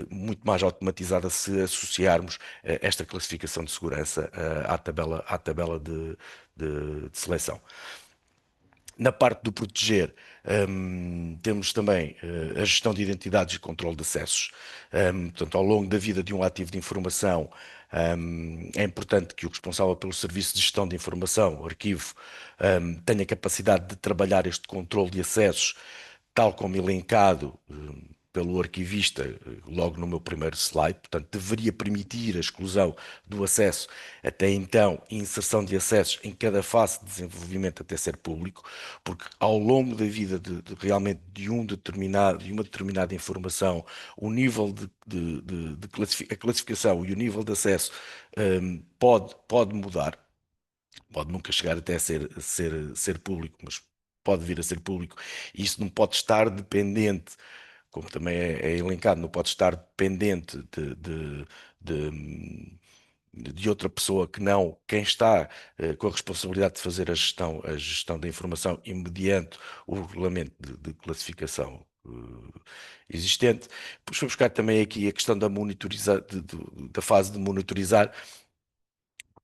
muito mais automatizada se associarmos esta classificação de segurança à tabela de seleção. Na parte do proteger, temos também a gestão de identidades e controle de acessos. Portanto, ao longo da vida de um ativo de informação, é importante que o responsável pelo serviço de gestão de informação, o arquivo, tenha capacidade de trabalhar este controle de acessos, tal como elencado pelo arquivista, logo no meu primeiro slide. Portanto, deveria permitir a exclusão do acesso até então e inserção de acessos em cada fase de desenvolvimento até ser público, porque ao longo da vida realmente de uma determinada informação, o nível a classificação e o nível de acesso pode mudar. Pode nunca chegar até a ser público, mas pode vir a ser público. E isso não pode estar dependente, como também é elencado, não pode estar dependente de outra pessoa que não quem está com a responsabilidade de fazer a gestão da informação e mediante o regulamento de classificação existente. Depois vou buscar também aqui a questão da fase de monitorizar,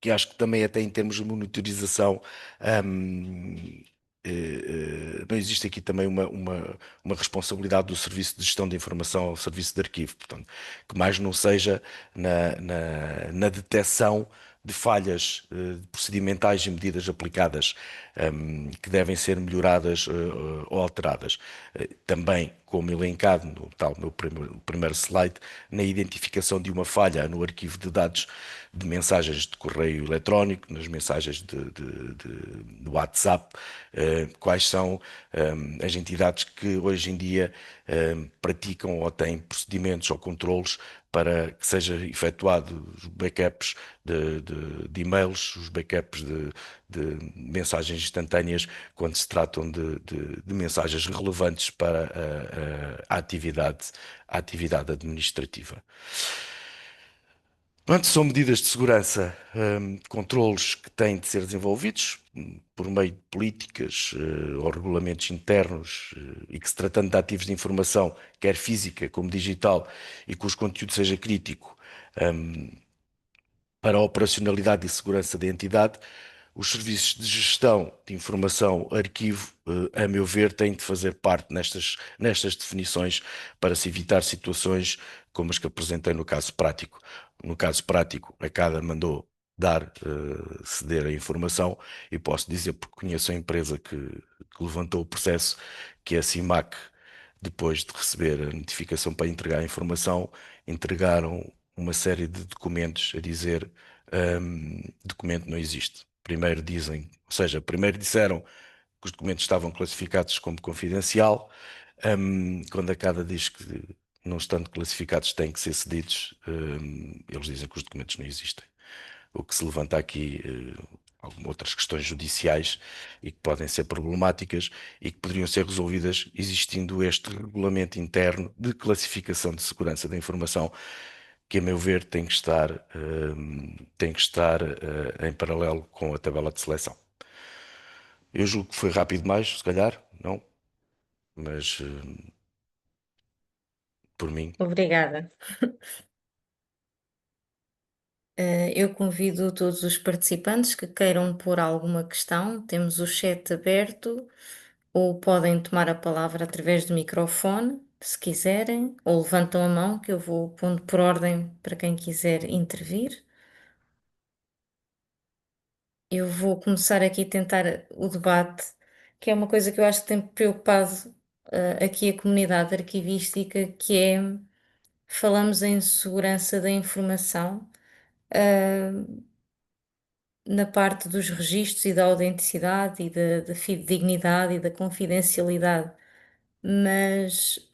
que acho que também até em termos de monitorização, hum, não existe aqui também uma responsabilidade do Serviço de Gestão de Informação ao Serviço de Arquivo, portanto, que mais não seja na detecção de falhas procedimentais e medidas aplicadas que devem ser melhoradas ou alteradas. Também, como elencado no primeiro slide, na identificação de uma falha no arquivo de dados de mensagens de correio eletrónico, nas mensagens de WhatsApp, quais são as entidades que hoje em dia praticam ou têm procedimentos ou controlos para que seja efetuado os backups de e-mails, os backups de mensagens instantâneas, quando se tratam de mensagens relevantes para a atividade administrativa. Portanto, são medidas de segurança, controlos que têm de ser desenvolvidos por meio de políticas ou regulamentos internos e que, se tratando de ativos de informação, quer física como digital, e cujo conteúdo seja crítico para a operacionalidade e segurança da entidade, os serviços de gestão de informação, arquivo, a meu ver, têm de fazer parte nestas definições para se evitar situações como as que apresentei no caso prático. No caso prático, a CADA mandou ceder a informação e posso dizer, porque conheço a empresa que levantou o processo, que é a CIMAC, depois de receber a notificação para entregar a informação, entregaram uma série de documentos a dizer documento não existe. Primeiro dizem, ou seja, primeiro disseram que os documentos estavam classificados como confidencial, quando a CADA diz que não estando classificados têm que ser cedidos, eles dizem que os documentos não existem. O que se levanta aqui algumas outras questões judiciais e que podem ser problemáticas e que poderiam ser resolvidas existindo este regulamento interno de classificação de segurança da informação, que, a meu ver, tem que estar em paralelo com a tabela de seleção. Eu julgo que foi rápido demais, se calhar, não, mas por mim. Obrigada. Eu convido todos os participantes que queiram pôr alguma questão. Temos o chat aberto, ou podem tomar a palavra através do microfone, se quiserem, ou levantam a mão, que eu vou pondo por ordem para quem quiser intervir. Eu vou começar aqui a tentar o debate, que é uma coisa que eu acho que tem preocupado aqui a comunidade arquivística, que é falamos em segurança da informação. uh, na parte dos registros e da autenticidade e da fidedignidade e da confidencialidade, mas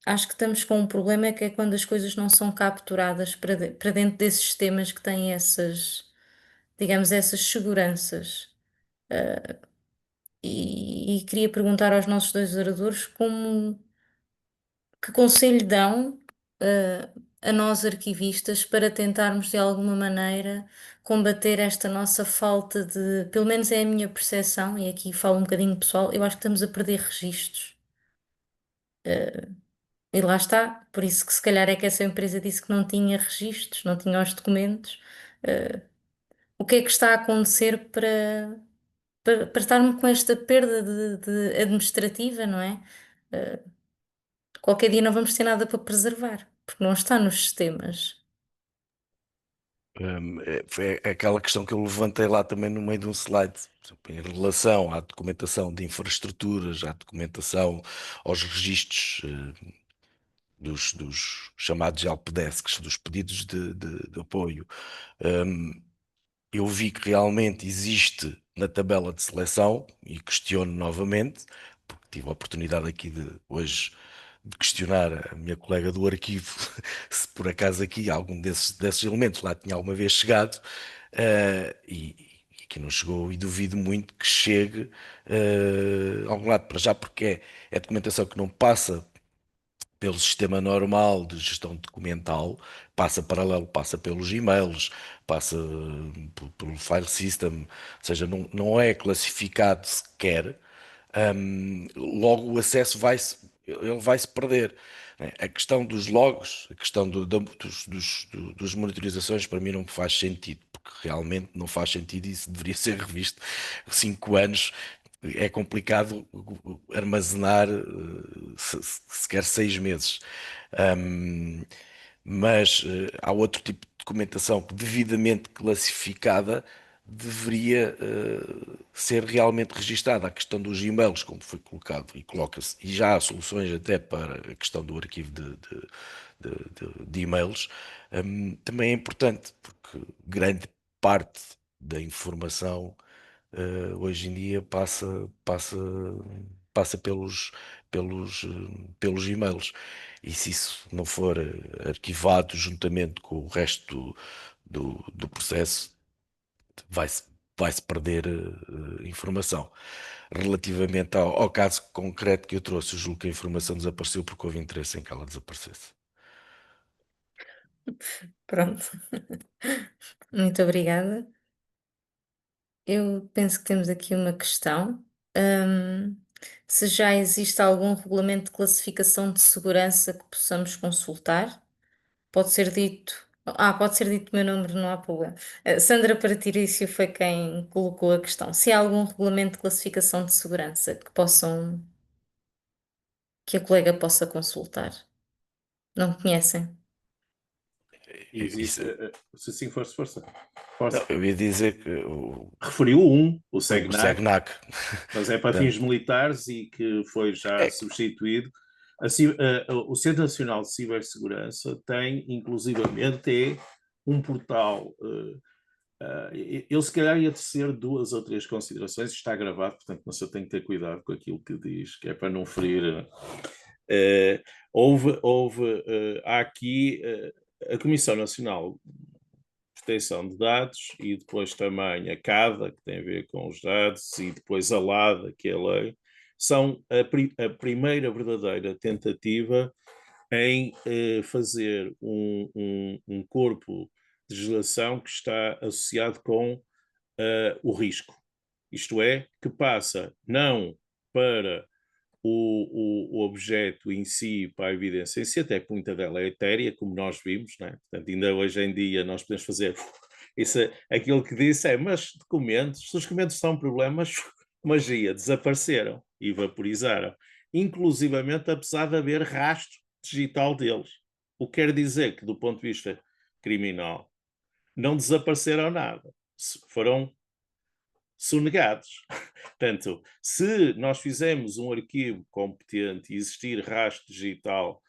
acho que estamos com um problema que é quando as coisas não são capturadas para dentro desses sistemas que têm essas, digamos, essas seguranças. E queria perguntar aos nossos dois oradores que conselho dão, a nós arquivistas para tentarmos de alguma maneira combater esta nossa falta de, pelo menos é a minha percepção, e aqui falo um bocadinho pessoal, eu acho que estamos a perder registros. E lá está, por isso que se calhar é que essa empresa disse que não tinha registros, não tinha os documentos. Eh, o que é que está a acontecer para estarmos com esta perda de administrativa, não é? Qualquer dia não vamos ter nada para preservar, porque não está nos sistemas. Foi aquela questão que eu levantei lá também no meio de um slide, por exemplo, em relação à documentação de infraestruturas, à documentação aos registros dos chamados helpdesks, dos pedidos de apoio. Eu vi que realmente existe na tabela de seleção e questiono novamente, porque tive a oportunidade aqui hoje de questionar a minha colega do arquivo se por acaso aqui algum desses elementos lá tinha alguma vez chegado, e que não chegou, e duvido muito que chegue a algum lado, para já, porque é documentação que não passa pelo sistema normal de gestão documental, passa paralelo, passa pelos e-mails, passa pelo file system, ou seja, não é classificado sequer. Logo o acesso ele vai-se perder, né? A questão dos logs, a questão dos monitorizações, para mim não faz sentido, porque realmente não faz sentido, e isso deveria ser revisto 5 anos. É complicado armazenar sequer 6 meses. Ahm, mas há outro tipo de documentação que, devidamente classificada, deveria ser realmente registada. A questão dos e-mails, como foi colocado e coloca-se, e já há soluções até para a questão do arquivo de e-mails, também é importante, porque grande parte da informação hoje em dia passa passa pelos e-mails. E se isso não for arquivado juntamente com o resto do processo, vai-se perder informação. Relativamente ao caso concreto que eu trouxe, eu julgo que a informação desapareceu porque houve interesse em que ela desaparecesse. Pronto. Muito obrigada. Eu penso que temos aqui uma questão. Hum, se já existe algum regulamento de classificação de segurança que possamos consultar? Pode ser dito. Pode ser dito o meu número, não há problema. Sandra Paratirício foi quem colocou a questão. Se há algum regulamento de classificação de segurança que a colega possa consultar? Não conhecem? Existe, Isso, se sim, força. não, eu ia dizer que Referiu o o SEGNAC, SEGNAC, mas é para fins portanto, militares e que foi já é, substituído. O Centro Nacional de Cibersegurança tem, inclusivamente, um portal. Eu, se calhar, ia tecer 2 ou 3 considerações. Está gravado, portanto, não se tem que ter cuidado com aquilo que diz, que é para não ferir. Há aqui a Comissão Nacional Proteção de Dados e depois também a CADA, que tem a ver com os dados, e depois a LADA, que é a lei, são a primeira verdadeira tentativa em fazer um corpo de legislação que está associado com o risco. Isto é, que passa não para o objeto em si, para a evidência em si, até que muita dela é etérea, como nós vimos, né? Portanto, ainda hoje em dia nós podemos fazer isso, aquilo que disse mas documentos, se os documentos são problemas, magia, desapareceram e vaporizaram, inclusivamente apesar de haver rastro digital deles. O que quer dizer que, do ponto de vista criminal, não desapareceram nada, foram sonegados. Portanto, se nós fizermos um arquivo competente e existir rastro digital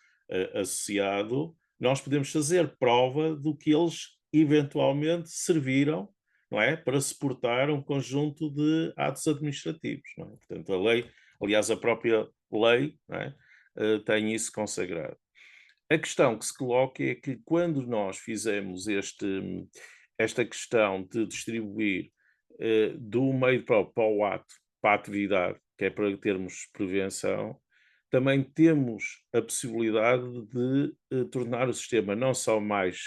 associado, nós podemos fazer prova do que eles eventualmente serviram, não é, para suportar um conjunto de atos administrativos. Não é? Portanto, a lei, aliás, a própria lei, não é, tem isso consagrado. A questão que se coloca é que quando nós fizemos esta questão de distribuir do meio para o ato, para a atividade, que é para termos prevenção, também temos a possibilidade de tornar o sistema não só mais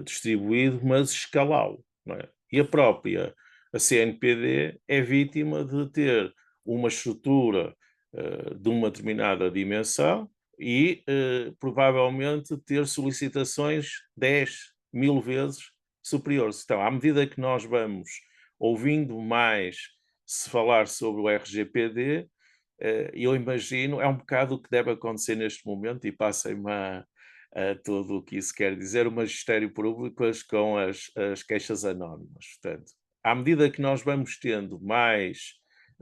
distribuído, mas escalá-lo. Não é? E a CNPD é vítima de ter uma estrutura de uma determinada dimensão e provavelmente ter solicitações 10.000 vezes superiores. Então, à medida que nós vamos ouvindo mais se falar sobre o RGPD, eu imagino, é um bocado o que deve acontecer neste momento, e passem-me a tudo o que isso quer dizer, o magistério público com as queixas anónimas. Portanto, à medida que nós vamos tendo mais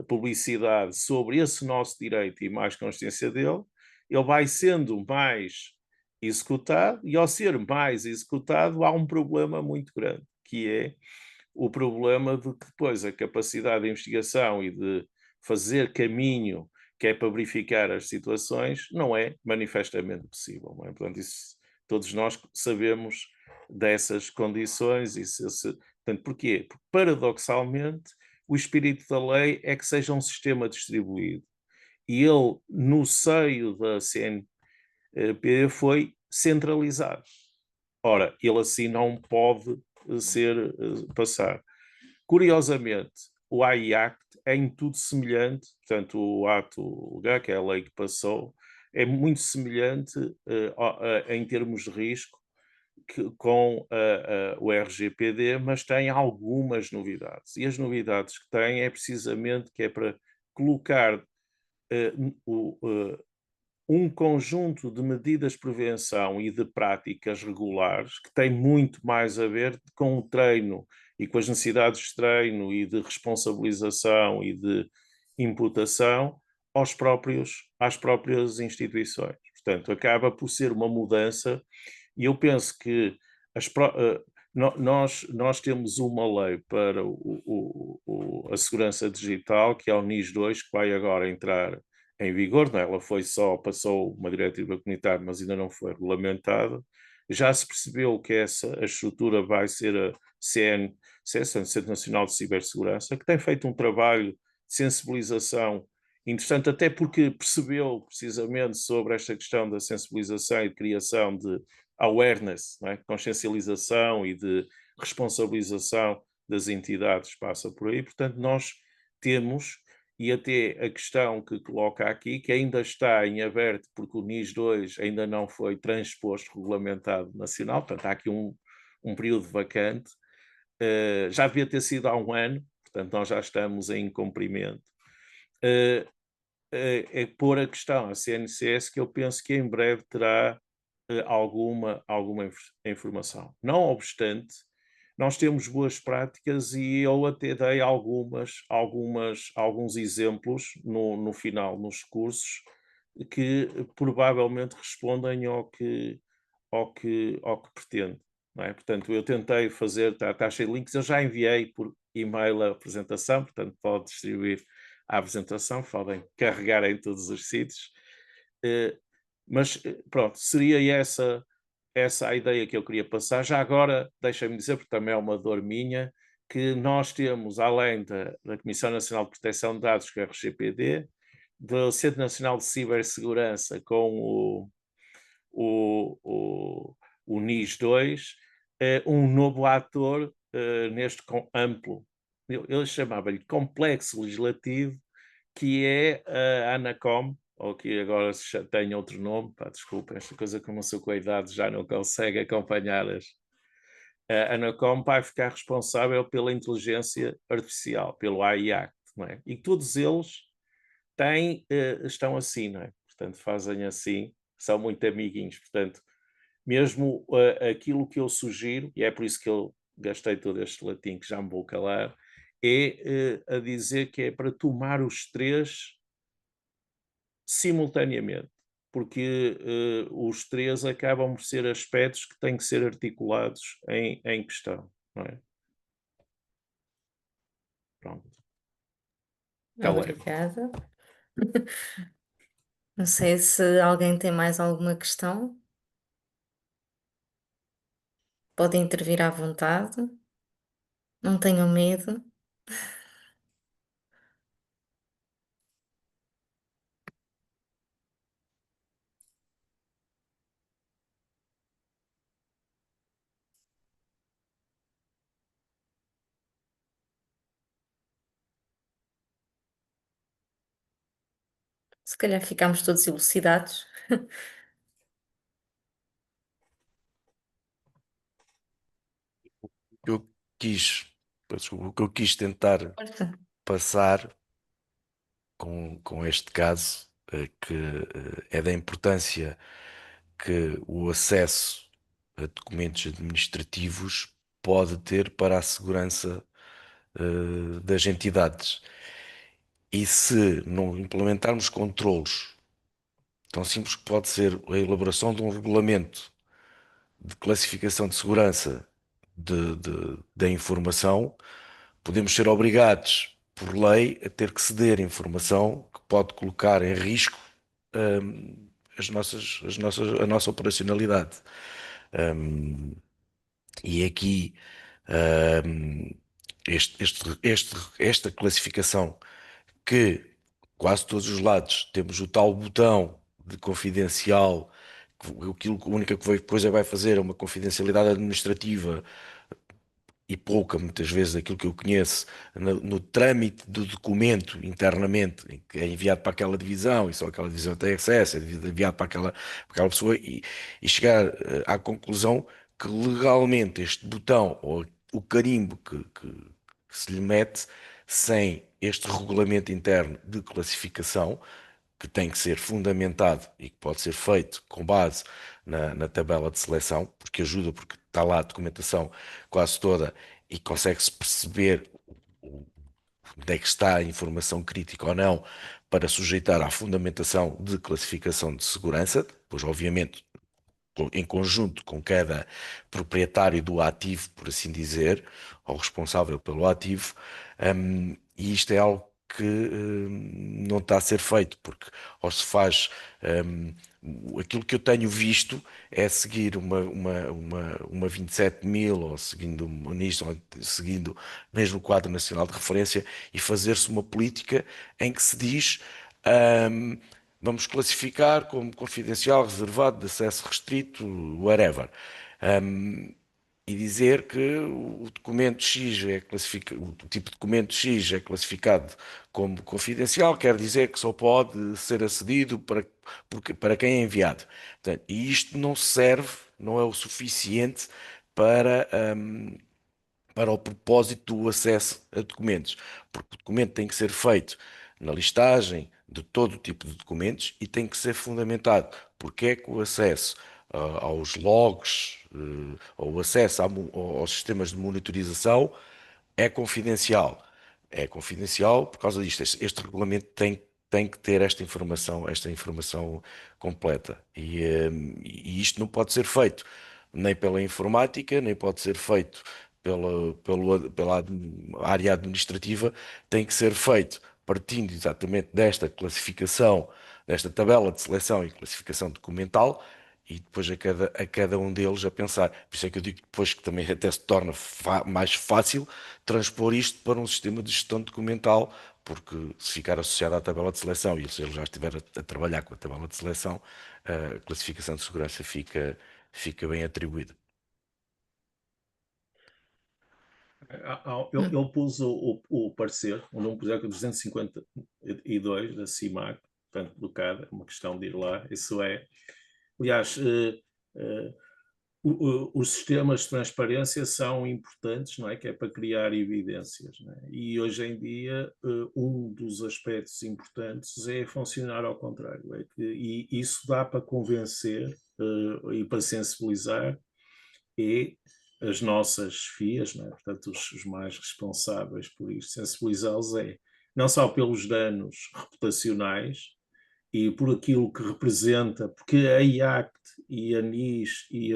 publicidade sobre esse nosso direito e mais consciência dele, ele vai sendo mais executado, e ao ser mais executado há um problema muito grande, que é o problema de que depois a capacidade de investigação e de fazer caminho que é para verificar as situações não é manifestamente possível. Não é? Portanto, isso, todos nós sabemos dessas condições. Portanto, porquê? Porque, paradoxalmente, o espírito da lei é que seja um sistema distribuído. E ele, no seio da CNP, foi centralizado. Ora, ele assim não pode ser passar. Curiosamente, o AI Act é em tudo semelhante, portanto, o ato H, que é a lei que passou, é muito semelhante em termos de risco com o RGPD, mas tem algumas novidades. E as novidades que tem é precisamente que é para colocar um conjunto de medidas de prevenção e de práticas regulares que tem muito mais a ver com o treino e com as necessidades de treino e de responsabilização e de imputação às próprias instituições. Portanto, acaba por ser uma mudança, e eu penso que Nós temos uma lei para a segurança digital, que é o NIS 2, que vai agora entrar em vigor. Não é? Ela passou uma diretiva comunitária, mas ainda não foi regulamentada. Já se percebeu que a estrutura vai ser a CNCS, Centro Nacional de Cibersegurança, que tem feito um trabalho de sensibilização interessante, até porque percebeu precisamente sobre esta questão da sensibilização e de criação de awareness, não é? Consciencialização e de responsabilização das entidades passa por aí. Portanto, nós temos, e até a questão que coloca aqui, que ainda está em aberto, porque o NIS 2 ainda não foi transposto, regulamentado nacional, portanto, há aqui um período vacante. Já devia ter sido há um ano, portanto, nós já estamos em cumprimento. É pôr a questão à CNCS, que eu penso que em breve terá alguma informação. Não obstante, nós temos boas práticas e eu até dei alguns exemplos no final, nos cursos, que provavelmente respondem ao que pretende. Não é? Portanto, eu tentei fazer, está cheio de links, eu já enviei por e-mail a apresentação, portanto, pode distribuir a apresentação, podem carregar em todos os sítios. Mas pronto, seria essa a ideia que eu queria passar. Já agora, deixa-me dizer, porque também é uma dor minha, que nós temos, além da Comissão Nacional de Proteção de Dados, que é a RGPD, do Centro Nacional de Cibersegurança com o NIS 2, um novo ator neste amplo, eu chamava-lhe complexo legislativo, que é a ANACOM, ou que agora tem outro nome, desculpa, esta coisa como eu sou com a idade já não consegue acompanhar a ANACOM vai ficar responsável pela inteligência artificial, pelo AI Act, não é? E todos eles estão assim, não é? Portanto, fazem assim, são muito amiguinhos, portanto, mesmo aquilo que eu sugiro, e é por isso que eu gastei todo este latim que já me vou calar, é a dizer que é para tomar os três simultaneamente, porque os três acabam por ser aspectos que têm que ser articulados em questão, não é? Pronto. Caleb. Obrigada. Não sei se alguém tem mais alguma questão. Pode intervir à vontade. Não tenham medo. Se calhar ficamos todos elucidados. Eu quis, o que eu quis tentar Força. passar com este caso, que é da importância que o acesso a documentos administrativos pode ter para a segurança das entidades. E se não implementarmos controlos, tão simples que pode ser a elaboração de um regulamento de classificação de segurança da informação, podemos ser obrigados, por lei, a ter que ceder informação que pode colocar em risco a nossa operacionalidade. E aqui esta classificação que quase todos os lados temos o tal botão de confidencial, a única coisa que vai fazer é uma confidencialidade administrativa e pouca, muitas vezes, aquilo que eu conheço no trâmite do documento internamente, em que é enviado para aquela divisão e só aquela divisão tem acesso, é enviado para aquela pessoa e chegar à conclusão que legalmente este botão ou o carimbo que se lhe mete sem este regulamento interno de classificação, que tem que ser fundamentado e que pode ser feito com base na tabela de seleção, porque ajuda, porque está lá a documentação quase toda e consegue-se perceber onde é que está a informação crítica ou não para sujeitar à fundamentação de classificação de segurança. Pois, obviamente, em conjunto com cada proprietário do ativo, por assim dizer, ou responsável pelo ativo, e isto é algo que não está a ser feito, porque ou se faz aquilo que eu tenho visto é seguir uma 27.000 ou seguindo uma nisto, ou seguindo mesmo o quadro nacional de referência e fazer-se uma política em que se diz vamos classificar como confidencial, reservado, de acesso restrito, whatever. E dizer que o documento X é o tipo de documento X é classificado como confidencial, quer dizer que só pode ser acedido para quem é enviado. Portanto, e isto não serve, não é o suficiente para, para o propósito do acesso a documentos, porque o documento tem que ser feito na listagem de todo o tipo de documentos e tem que ser fundamentado. Porque é que o acesso aos logs, ou o acesso aos sistemas de monitorização é confidencial. É confidencial por causa disto. Este regulamento tem que ter esta informação completa. E isto não pode ser feito nem pela informática, nem pode ser feito pela área administrativa, tem que ser feito partindo exatamente desta classificação, desta tabela de seleção e classificação documental, e depois a cada um deles a pensar. Por isso é que eu digo depois que também até se torna mais fácil transpor isto para um sistema de gestão documental, porque se ficar associado à tabela de seleção e se ele já estiver a trabalhar com a tabela de seleção, a classificação de segurança fica bem atribuída. Ele pôs o parecer, o número parecer 252 da CIMAC, portanto, blocado, é uma questão de ir lá. Isso é, aliás, os sistemas de transparência são importantes, não é? Que é para criar evidências, não é? E hoje em dia, um dos aspectos importantes é funcionar ao contrário, e isso dá para convencer e para sensibilizar e as nossas FIAs, não é? Portanto, os mais responsáveis por isto, sensibilizá-los não só pelos danos reputacionais e por aquilo que representa, porque a IACT e a NIS e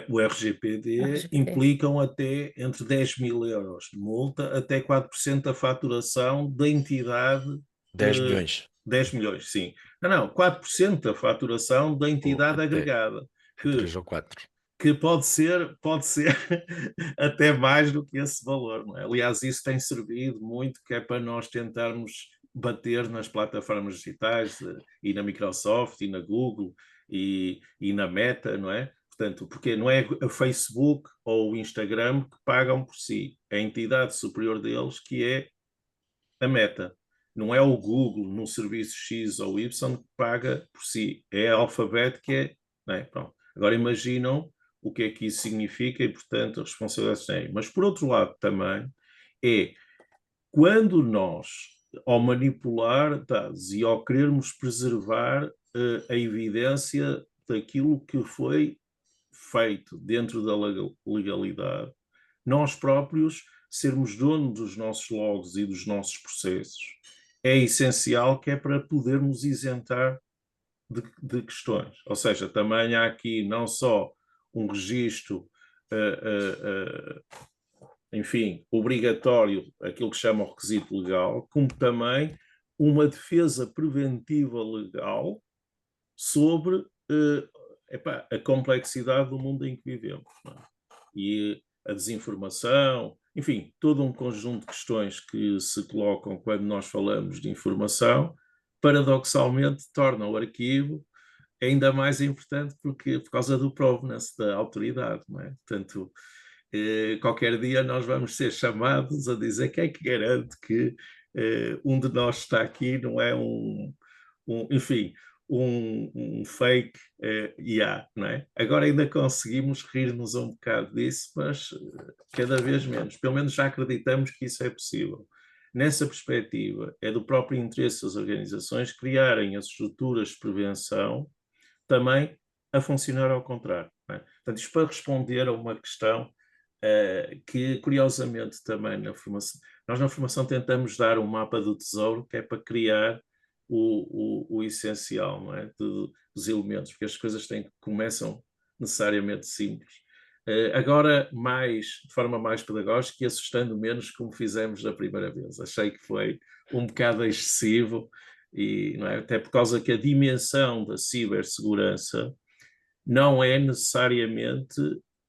o RGPD RGPD. implicam até entre 10 mil euros de multa até 4% da faturação da entidade. 10 milhões. 10 milhões, sim. Não, 4% da faturação da Ou entidade até agregada, é que 3 ou 4. que pode ser até mais do que esse valor, não é? Aliás, isso tem servido muito, que é para nós tentarmos bater nas plataformas digitais, e na Microsoft, e na Google, e na Meta, não é? Portanto, porque não é o Facebook ou o Instagram que pagam por si, é a entidade superior deles que é a Meta. Não é o Google no serviço X ou Y que paga por si, é a Alphabet que é, não é? Pronto. Agora imaginam o que é que isso significa e, portanto, as responsabilidades têm. Mas, por outro lado, também é quando nós, ao manipular dados e ao querermos preservar a evidência daquilo que foi feito dentro da legalidade, nós próprios sermos donos dos nossos logs e dos nossos processos, é essencial, que é para podermos isentar de questões. Ou seja, também há aqui não só um registro, enfim, obrigatório, aquilo que chama o requisito legal, como também uma defesa preventiva legal sobre a complexidade do mundo em que vivemos, não é? E a desinformação, enfim, todo um conjunto de questões que se colocam quando nós falamos de informação, paradoxalmente torna o arquivo ainda mais importante por causa do provenance da autoridade, não é? Portanto, qualquer dia nós vamos ser chamados a dizer quem é que garante que um de nós está aqui, não é enfim, um fake IA, não é? Agora ainda conseguimos rir-nos um bocado disso, mas cada vez menos. Pelo menos já acreditamos que isso é possível. Nessa perspectiva, é do próprio interesse das organizações criarem as estruturas de prevenção também a funcionar ao contrário, não é? Portanto, isto para responder a uma questão que, curiosamente, também nós na formação tentamos dar um mapa do tesouro, que é para criar o essencial, não é? Dos elementos, porque as coisas começam necessariamente simples. Agora, de forma mais pedagógica e assustando menos, como fizemos da primeira vez. Achei que foi um bocado excessivo, e, não é? Até por causa que a dimensão da cibersegurança não é necessariamente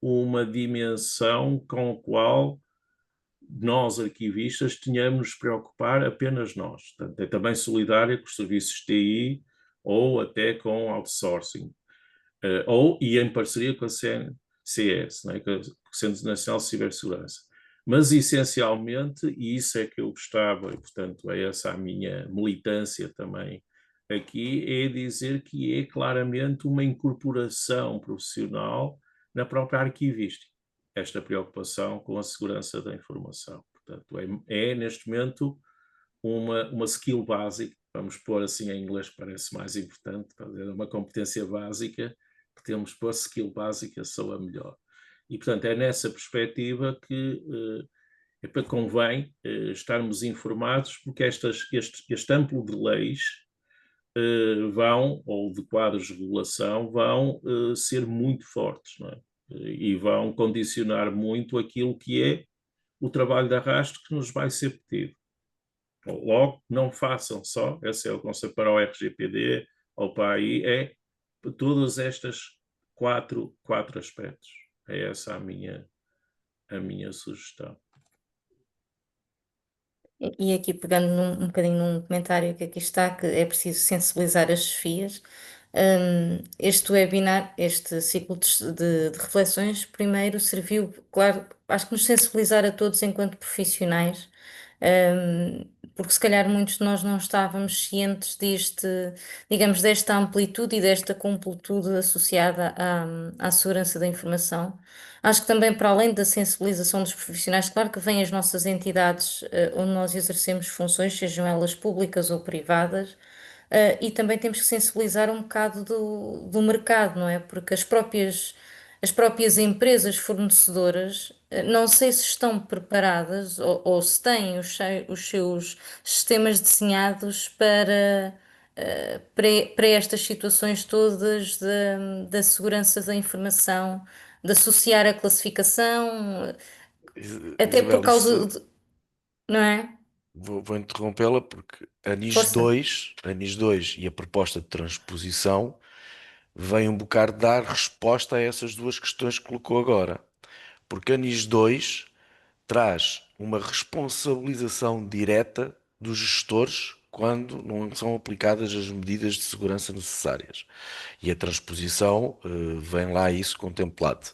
uma dimensão com a qual nós, arquivistas, tenhamos nos preocupar apenas nós. Portanto, é também solidária com os serviços TI ou até com outsourcing, e em parceria com a CNCS, né, com o Centro Nacional de Cibersegurança. Mas, essencialmente, e isso é que eu gostava, e, portanto, é essa a minha militância também aqui, é dizer que é claramente uma incorporação profissional na própria arquivística, esta preocupação com a segurança da informação. Portanto, neste momento uma skill básica, vamos pôr assim em inglês, parece mais importante, uma competência básica, que temos pôr skill básica soa melhor. E, portanto, é nessa perspectiva que convém estarmos informados, porque este amplo de leis ou de quadros de regulação, vão ser muito fortes, não é? E vão condicionar muito aquilo que é o trabalho de arrasto que nos vai ser pedido. Logo, não façam só, esse é o conceito para o RGPD ou para a AI, é todos estes quatro aspectos. É essa a minha sugestão. E aqui pegando um bocadinho num comentário que aqui está, que é preciso sensibilizar as chefias. Este webinar, este ciclo de reflexões, primeiro serviu, claro, acho que nos sensibilizar a todos enquanto profissionais, porque se calhar muitos de nós não estávamos cientes digamos, desta amplitude e desta completude associada à segurança da informação. Acho que também, para além da sensibilização dos profissionais, claro que vêm as nossas entidades, onde nós exercemos funções, sejam elas públicas ou privadas, e também temos que sensibilizar um bocado do mercado, não é? Porque as próprias empresas fornecedoras, não sei se estão preparadas ou se têm os seus sistemas desenhados para estas situações todas da segurança da informação, de associar a classificação, até por Isabel, causa isso de, não é? vou interrompê-la porque a NIS Força. 2, a NIS 2 e a proposta de transposição vem um bocado dar resposta a essas duas questões que colocou agora. Porque a NIS 2 traz uma responsabilização direta dos gestores quando não são aplicadas as medidas de segurança necessárias. E a transposição vem lá isso contemplado.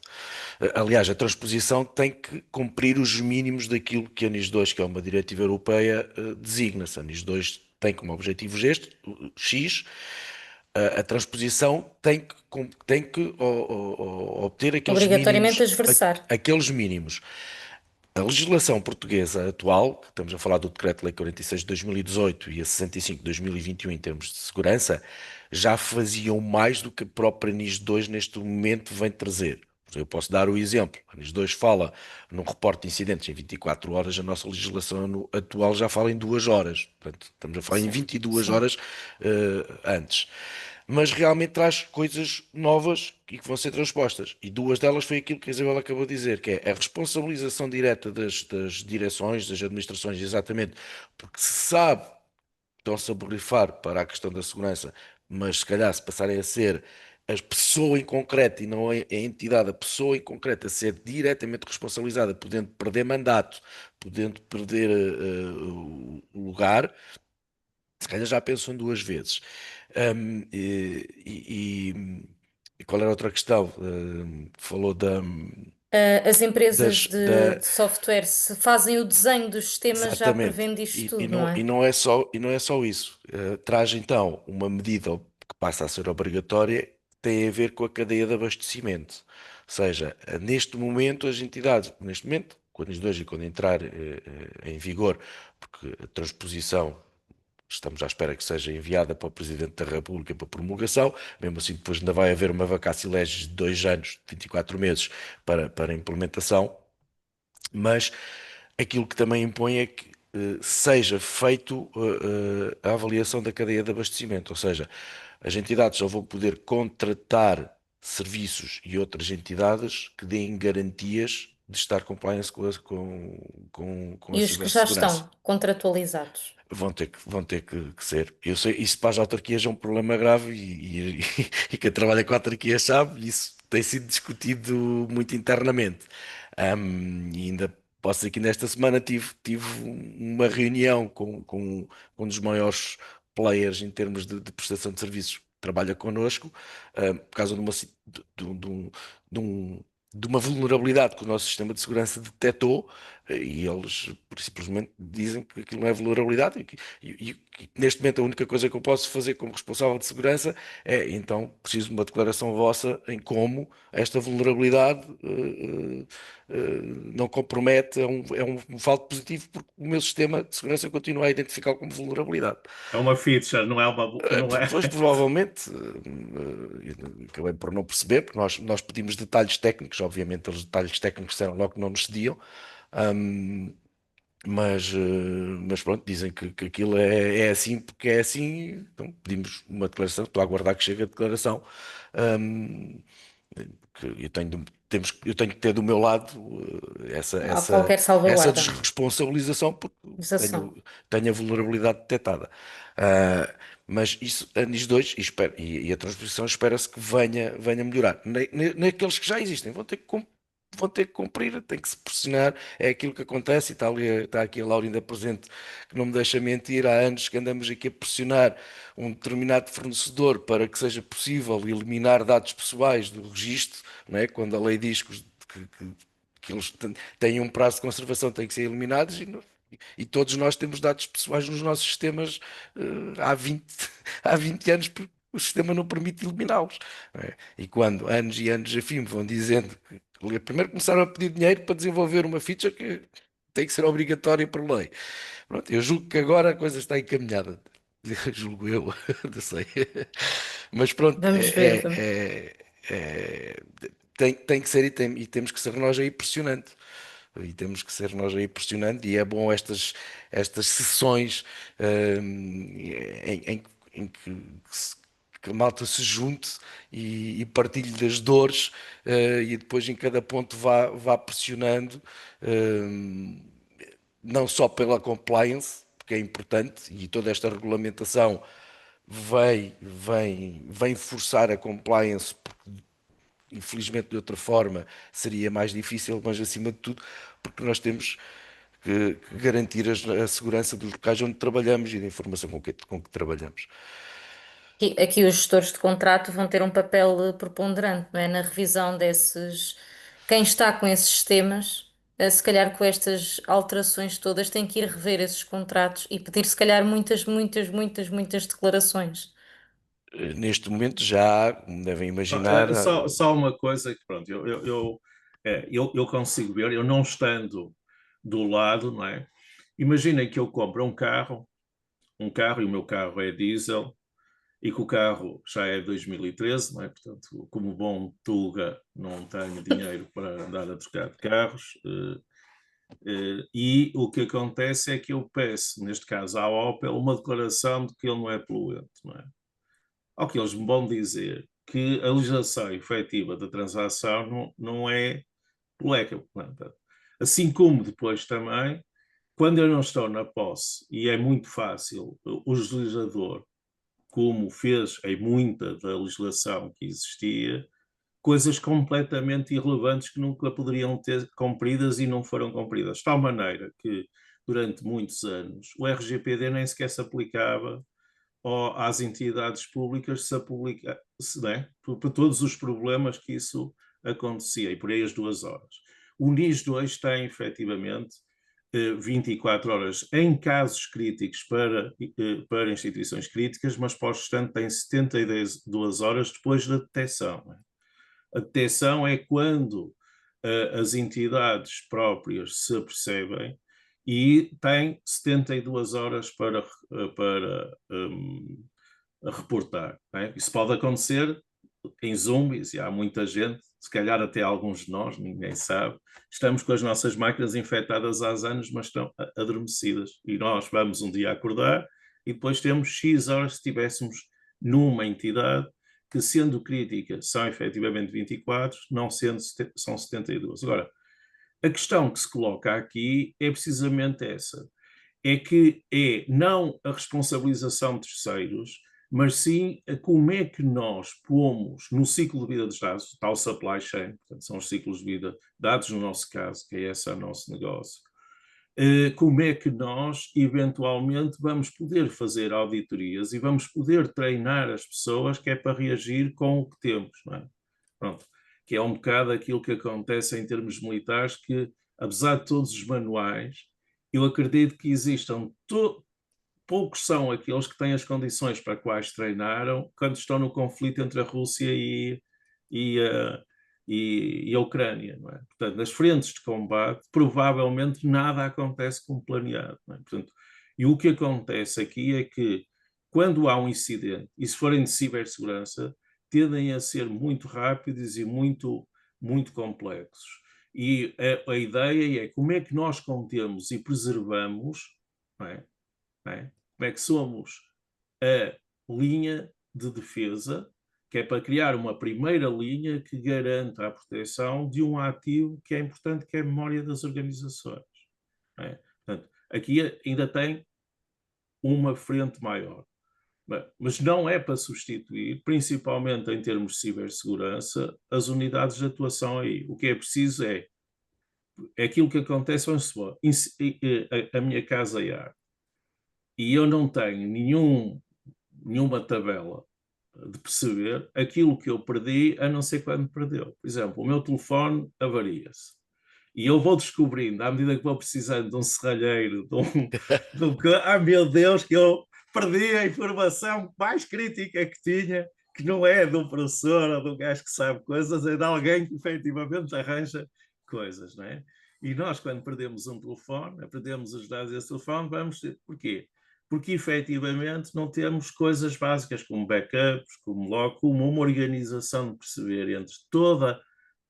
Aliás, a transposição tem que cumprir os mínimos daquilo que a NIS 2, que é uma diretiva europeia, designa-se. A NIS 2 tem como objetivos este, X. A transposição tem que obter aqueles Obrigatoriamente mínimos, transversar. aqueles mínimos. A legislação portuguesa atual, que estamos a falar do Decreto-Lei 46 de 2018 e a 65 de 2021 em termos de segurança, já faziam mais do que a própria NIS 2 neste momento vem trazer. Eu posso dar o exemplo. A NIS 2 fala num reporte de incidentes em 24 horas, a nossa legislação atual já fala em 2 horas. Portanto, estamos a falar em Sim, 22 sim. horas antes. Mas realmente traz coisas novas e que vão ser transpostas. E duas delas foi aquilo que a Isabel acabou de dizer, que é a responsabilização direta das direções, das administrações, exatamente, porque se sabe que estão-se a borrifar para a questão da segurança, mas se calhar se passarem a ser a pessoa em concreto e não a entidade, a pessoa em concreto a ser diretamente responsabilizada, podendo perder mandato, podendo perder o lugar, se calhar já pensam duas vezes. Um, e, e qual era a outra questão? Falou As empresas das, de software, se fazem o desenho dos sistemas, já exatamente. prevendo isto E tudo, não não, é? e não é só isso. Traz então uma medida que passa a ser obrigatória, que tem a ver com a cadeia de abastecimento. Ou seja, neste momento, as entidades, neste momento, quando os dois e quando entrar em vigor, porque a transposição estamos à espera que seja enviada para o Presidente da República para promulgação, mesmo assim depois ainda vai haver uma vacácio legis de 2 anos, 24 meses para implementação, mas aquilo que também impõe é que seja feito a avaliação da cadeia de abastecimento, ou seja, as entidades só vão poder contratar serviços e outras entidades que deem garantias de estar compliance com a E os que já cibersegurança. estão contratualizados? Vão ter que ser. Eu sei, isso para as autarquias é um problema grave e quem trabalha com autarquias sabe, e isso tem sido discutido muito internamente. E ainda posso dizer que nesta semana tive uma reunião com um dos maiores players em termos de prestação de serviços que trabalha connosco, por causa de uma, de um, de um- de uma vulnerabilidade que o nosso sistema de segurança detectou, e eles simplesmente dizem que aquilo não é vulnerabilidade e neste momento a única coisa que eu posso fazer como responsável de segurança é, então, preciso de uma declaração vossa em como esta vulnerabilidade não compromete, é um falso positivo, porque o meu sistema de segurança continua a identificar como vulnerabilidade. É uma feature, não é uma. Não é. Pois, provavelmente, acabei por não perceber, porque nós pedimos detalhes técnicos, obviamente, os detalhes técnicos disseram logo que não nos cediam, hum, mas pronto, dizem que aquilo é assim porque é assim, então pedimos uma declaração, estou a aguardar que chegue a declaração, hum, que eu tenho que ter do meu lado essa, Há essa, qualquer essa salvaguarda, desresponsabilização porque exação. tenho a vulnerabilidade detectada. Ah, mas isso, a NIS 2 e a transposição espera-se que venha melhorar. Naqueles que já existem, vão ter que cumprir, tem que se pressionar, é aquilo que acontece, e está aqui a Laurinda presente, que não me deixa mentir, há anos que andamos aqui a pressionar um determinado fornecedor para que seja possível eliminar dados pessoais do registro, não é? Quando a lei diz que eles têm um prazo de conservação, têm que ser eliminados, e todos nós temos dados pessoais nos nossos sistemas há 20, há 20 anos, porque o sistema não permite eliminá-los. Não é? E quando anos e anos a fim vão dizendo que primeiro começaram a pedir dinheiro para desenvolver uma feature que tem que ser obrigatória por lei. Pronto, eu julgo que agora a coisa está encaminhada. Julgo eu, não sei. Mas pronto, Vamos ver. tem que ser e temos que ser nós aí pressionando. E temos que ser nós aí pressionando, e é bom estas sessões em que a malta se junte e partilhe das dores, e depois em cada ponto vá pressionando, eh, não só pela compliance, porque é importante, e toda esta regulamentação vem forçar a compliance, porque infelizmente de outra forma seria mais difícil, mas acima de tudo, porque nós temos que garantir a segurança dos locais onde trabalhamos e da informação com que trabalhamos. Aqui os gestores de contrato vão ter um papel preponderante, não é? Na revisão desses. Quem está com esses sistemas, se calhar com estas alterações todas, tem que ir rever esses contratos e pedir, se calhar, muitas, muitas, muitas, muitas declarações. Neste momento já, como devem imaginar, Só uma coisa que, pronto, eu consigo ver, eu não estando do lado, não é? Imaginem que eu compro um carro e o meu carro é diesel e que o carro já é 2013, não é? Portanto, como bom Tuga, não tenho dinheiro para andar a trocar de carros. E o que acontece é que eu peço, neste caso à Opel, uma declaração de que ele não é poluente, não é? Ao que eles me vão dizer que a legislação efetiva da transação não é polémica. Assim como depois também, quando eu não estou na posse, e é muito fácil o legislador, como fez em muita da legislação que existia, coisas completamente irrelevantes que nunca poderiam ter cumpridas e não foram cumpridas. De tal maneira que, durante muitos anos, o RGPD nem sequer se aplicava às entidades públicas né, por todos os problemas que isso acontecia, e por aí as 2 horas. O NIS 2 tem, efetivamente, 24 horas em casos críticos para instituições críticas, mas para o restante tem 72 horas depois da detecção. A detecção é quando as entidades próprias se apercebem e têm 72 horas para reportar. Né? Isso pode acontecer em zombies, e há muita gente, se calhar até alguns de nós, ninguém sabe, estamos com as nossas máquinas infectadas há anos, mas estão adormecidas. E nós vamos um dia acordar e depois temos X horas se estivéssemos numa entidade que, sendo crítica, são efetivamente 24, não sendo, são 72. Agora, a questão que se coloca aqui é precisamente essa. É que é não a responsabilização de terceiros, mas sim a como é que nós pomos no ciclo de vida dos dados, tal supply chain, portanto, são os ciclos de vida, dados no nosso caso, que é esse o nosso negócio, como é que nós, eventualmente, vamos poder fazer auditorias e vamos poder treinar as pessoas que é para reagir com o que temos, não é? Pronto, que é um bocado aquilo que acontece em termos militares, que, apesar de todos os manuais, eu acredito que existam poucos são aqueles que têm as condições para quais treinaram quando estão no conflito entre a Rússia e, a, e a Ucrânia. Não é? Portanto, nas frentes de combate, provavelmente nada acontece como planeado. Não é? Portanto, e o que acontece aqui é que, quando há um incidente, e se forem de cibersegurança, tendem a ser muito rápidos e muito complexos. E a ideia é como é que nós contemos e preservamos, não é? Não é? Como é que somos a linha de defesa, que é para criar uma primeira linha que garanta a proteção de um ativo que é importante, que é a memória das organizações. Não é? Portanto, aqui ainda tem uma frente maior. Mas não é para substituir, principalmente em termos de cibersegurança, as unidades de atuação aí. O que é preciso é aquilo que acontece, vamos supor, a minha casa IAR, e eu não tenho nenhuma tabela de perceber aquilo que eu perdi, a não ser quando perdeu. Por exemplo, o meu telefone avaria-se. E eu vou descobrindo, à medida que vou precisando de um serralheiro, meu Deus, que eu perdi a informação mais crítica que tinha, que não é do professor ou do gajo que sabe coisas, é de alguém que efetivamente arranja coisas, não é? E nós, quando perdemos um telefone, perdemos os dados desse telefone, vamos. Porquê? Porque efetivamente não temos coisas básicas como backups, como log, como uma organização de perceber entre toda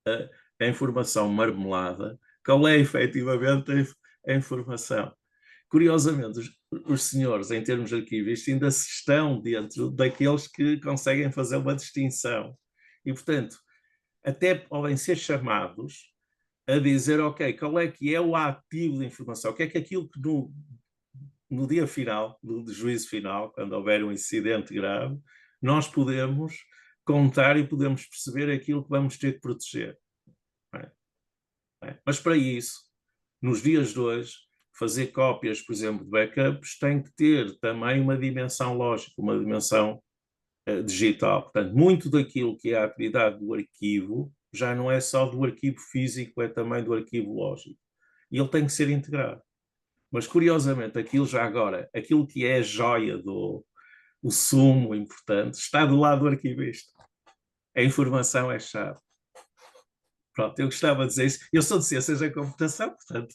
a informação marmelada, qual é efetivamente a informação. Curiosamente, os senhores, em termos arquivistas, ainda se estão dentro daqueles que conseguem fazer uma distinção. E, portanto, até podem ser chamados a dizer, ok, qual é que é o ativo de informação, o que é que aquilo que no dia final, do juízo final, quando houver um incidente grave, nós podemos contar e podemos perceber aquilo que vamos ter que proteger. Mas para isso, nos dias de hoje, fazer cópias, por exemplo, de backups, tem que ter também uma dimensão lógica, uma dimensão digital. Portanto, muito daquilo que é a atividade do arquivo já não é só do arquivo físico, é também do arquivo lógico. E ele tem que ser integrado. Mas, curiosamente, aquilo já agora, aquilo que é a joia o sumo importante, está do lado do arquivista. A informação é chave. Pronto, eu gostava de dizer isso. Eu sou de ciências da computação, portanto,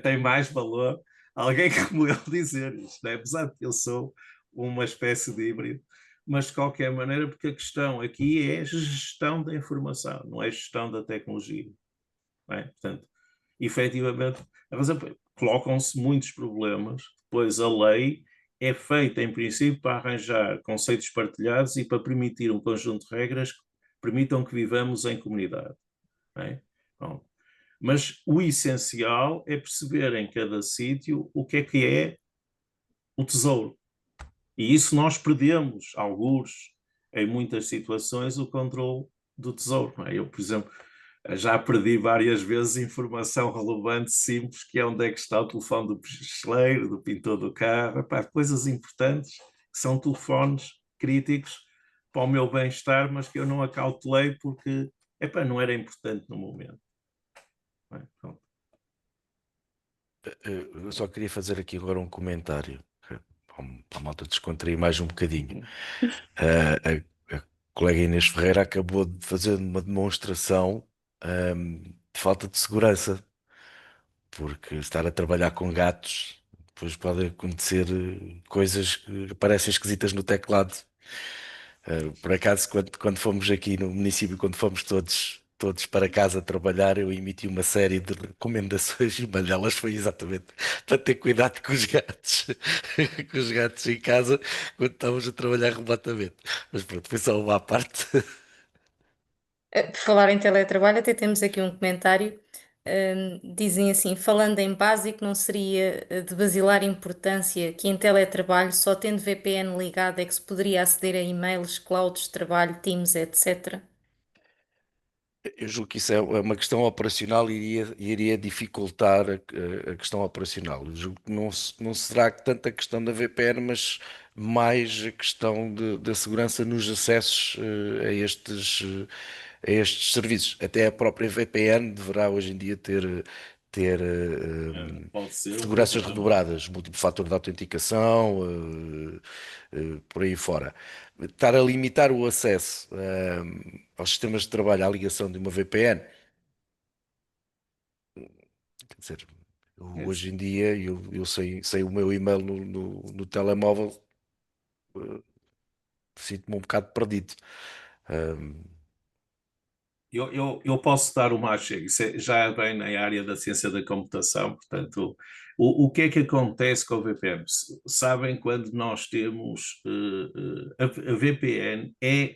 tem mais valor alguém como eu dizer isto, né? Apesar de que eu sou uma espécie de híbrido, mas de qualquer maneira, porque a questão aqui é gestão da informação, não é gestão da tecnologia. Não é? Portanto, efetivamente, colocam-se muitos problemas, depois a lei é feita, em princípio, para arranjar conceitos partilhados e para permitir um conjunto de regras que permitam que vivamos em comunidade. Não é? Bom, mas o essencial é perceber em cada sítio o que é o tesouro. E isso nós perdemos, alguns, em muitas situações, o controle do tesouro. Não é? Eu, por exemplo, já perdi várias vezes informação relevante, simples, que é onde é que está o telefone do picheleiro, do pintor do carro, epá, coisas importantes, que são telefones críticos para o meu bem-estar, mas que eu não acautelei porque epá, não era importante no momento. Eu só queria fazer aqui agora um comentário, para a malta descontrair mais um bocadinho. A colega Inês Ferreira acabou de fazer uma demonstração de falta de segurança, porque estar a trabalhar com gatos, depois pode acontecer coisas que parecem esquisitas no teclado. Por acaso, quando fomos aqui no município, quando fomos todos para casa trabalhar, eu emiti uma série de recomendações e uma delas foi exatamente para ter cuidado com os gatos, com os gatos em casa, quando estávamos a trabalhar remotamente. Mas pronto, foi só uma à parte. Por falar em teletrabalho, até temos aqui um comentário. Dizem assim: falando em básico, não seria de basilar importância que em teletrabalho, só tendo VPN ligado, é que se poderia aceder a e-mails, clouds de trabalho, Teams, etc. Eu julgo que isso é uma questão operacional e iria dificultar a questão operacional. Eu julgo que não será tanta questão da VPN, mas mais a questão da segurança nos acessos a estes serviços. Até a própria VPN deverá hoje em dia ter Pode ser um seguranças problema. redobradas, múltiplo fator de autenticação, por aí fora. Estar a limitar o acesso aos sistemas de trabalho à ligação de uma VPN, quer dizer, É, hoje em dia eu sei o meu e-mail no telemóvel, sinto-me um bocado perdido. Um, eu posso dar uma achega, isso já é bem na área da ciência da computação, portanto, o que é que acontece com o VPN? Sabem quando nós temos, a VPN é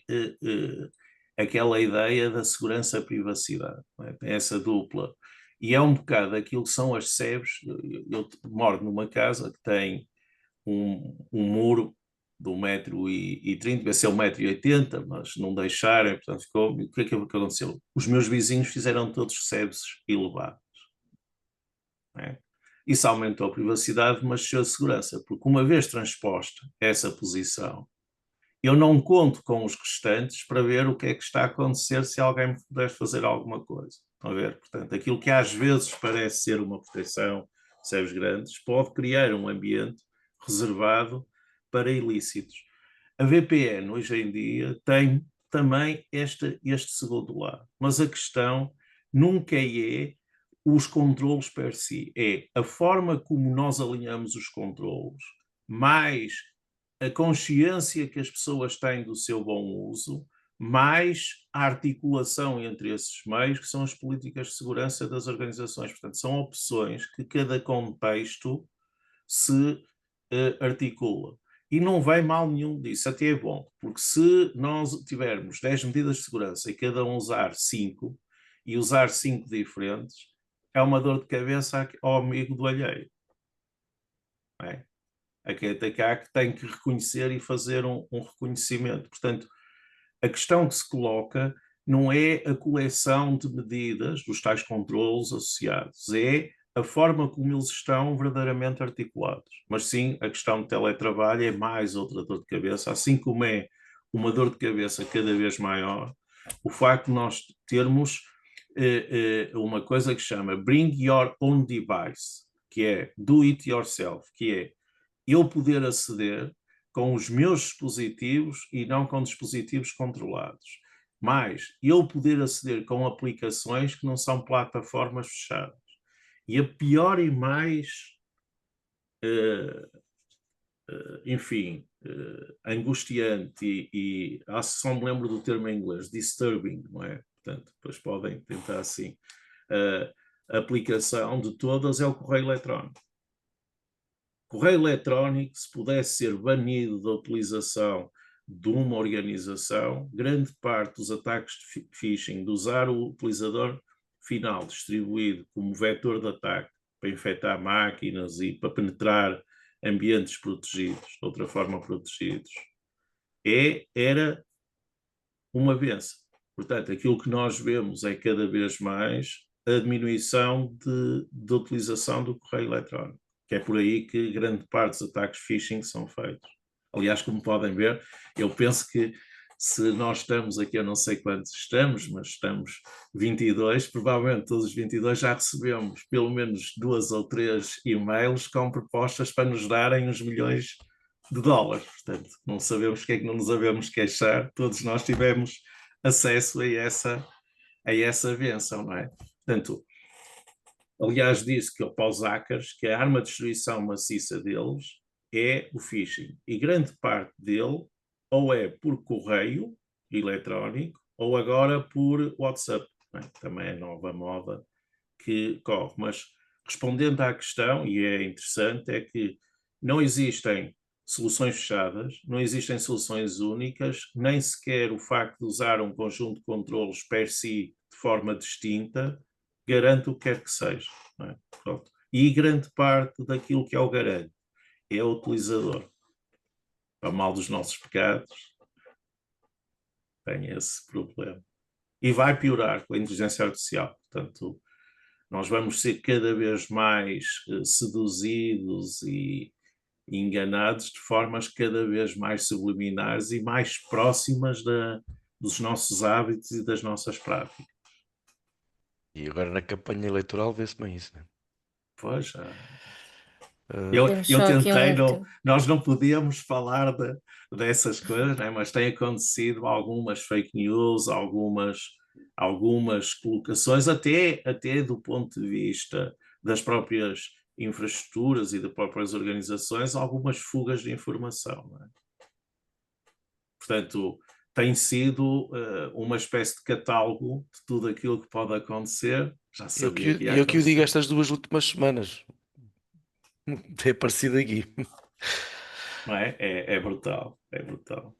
aquela ideia da segurança-privacidade, não é? Tem essa dupla, e é um bocado aquilo que são as SEBs. Eu moro numa casa que tem um muro de 1,30 m, devia ser 1,80 m, mas não deixarem, portanto ficou. O que é que aconteceu? Os meus vizinhos fizeram todos sebes elevados. Né? Isso aumentou a privacidade, mas a segurança, porque uma vez transposta essa posição, eu não conto com os restantes para ver o que é que está a acontecer se alguém me puder fazer alguma coisa. Estão a ver? Portanto, aquilo que às vezes parece ser uma proteção, sebes grandes, pode criar um ambiente reservado para ilícitos. A VPN, hoje em dia, tem também este segundo lado, mas a questão nunca é os controlos per si, é a forma como nós alinhamos os controlos, mais a consciência que as pessoas têm do seu bom uso, mais a articulação entre esses meios, que são as políticas de segurança das organizações. Portanto, são opções que cada contexto se articula. E não vai mal nenhum disso, até é bom, porque se nós tivermos 10 medidas de segurança e cada um usar 5, e usar 5 diferentes, é uma dor de cabeça ao amigo do alheio. Não é? A quem atacar, que tem que reconhecer e fazer um reconhecimento. Portanto, a questão que se coloca não é a coleção de medidas dos tais controlos associados, é a forma como eles estão verdadeiramente articulados. Mas sim, a questão de teletrabalho é mais outra dor de cabeça, assim como é uma dor de cabeça cada vez maior o facto de nós termos uma coisa que chama Bring Your Own Device, que é do it yourself, que é eu poder aceder com os meus dispositivos e não com dispositivos controlados. Mas eu poder aceder com aplicações que não são plataformas fechadas. E a pior e mais, enfim, angustiante só me lembro do termo em inglês, disturbing, não é? Portanto, depois podem tentar assim. A aplicação de todas é o correio eletrónico. Correio eletrónico, se pudesse ser banido da utilização de uma organização, grande parte dos ataques de phishing, de usar o utilizador final distribuído como vetor de ataque para infectar máquinas e para penetrar ambientes protegidos, de outra forma protegidos, era uma benção. Portanto, aquilo que nós vemos é cada vez mais a diminuição de utilização do correio eletrónico, que é por aí que grande parte dos ataques phishing são feitos. Aliás, como podem ver, eu penso que se nós estamos aqui, eu não sei quantos estamos, mas estamos 22, provavelmente todos os 22 já recebemos pelo menos 2 ou 3 e-mails com propostas para nos darem uns milhões de dólares. Portanto, não sabemos o que é que não nos havemos queixar, todos nós tivemos acesso a essa benção, não é? Portanto, aliás, disse que para os hackers que a arma de destruição maciça deles é o phishing. E grande parte dele ou é por correio eletrónico, ou agora por WhatsApp, não é? Também é nova moda que corre. Mas respondendo à questão, e é interessante, é que não existem soluções fechadas, não existem soluções únicas, nem sequer o facto de usar um conjunto de controlos per si de forma distinta garante o que quer que seja. Não é? Pronto. E grande parte daquilo que é o garante é o utilizador. Para mal dos nossos pecados, tem esse problema. E vai piorar com a inteligência artificial. Portanto, nós vamos ser cada vez mais seduzidos e enganados de formas cada vez mais subliminares e mais próximas dos nossos hábitos e das nossas práticas. E agora na campanha eleitoral vê-se bem isso, né? Pois, Temos eu só aqui um tentei, último. nós não podíamos falar dessas coisas, né? Mas tem acontecido algumas fake news, algumas colocações, até do ponto de vista das próprias infraestruturas e das próprias organizações, algumas fugas de informação. Não é? Portanto, tem sido uma espécie de catálogo de tudo aquilo que pode acontecer. Já sabia que ia Eu que o digo acontecer. estas 2 últimas semanas. Tem aparecido aqui. Não é? É brutal, é brutal.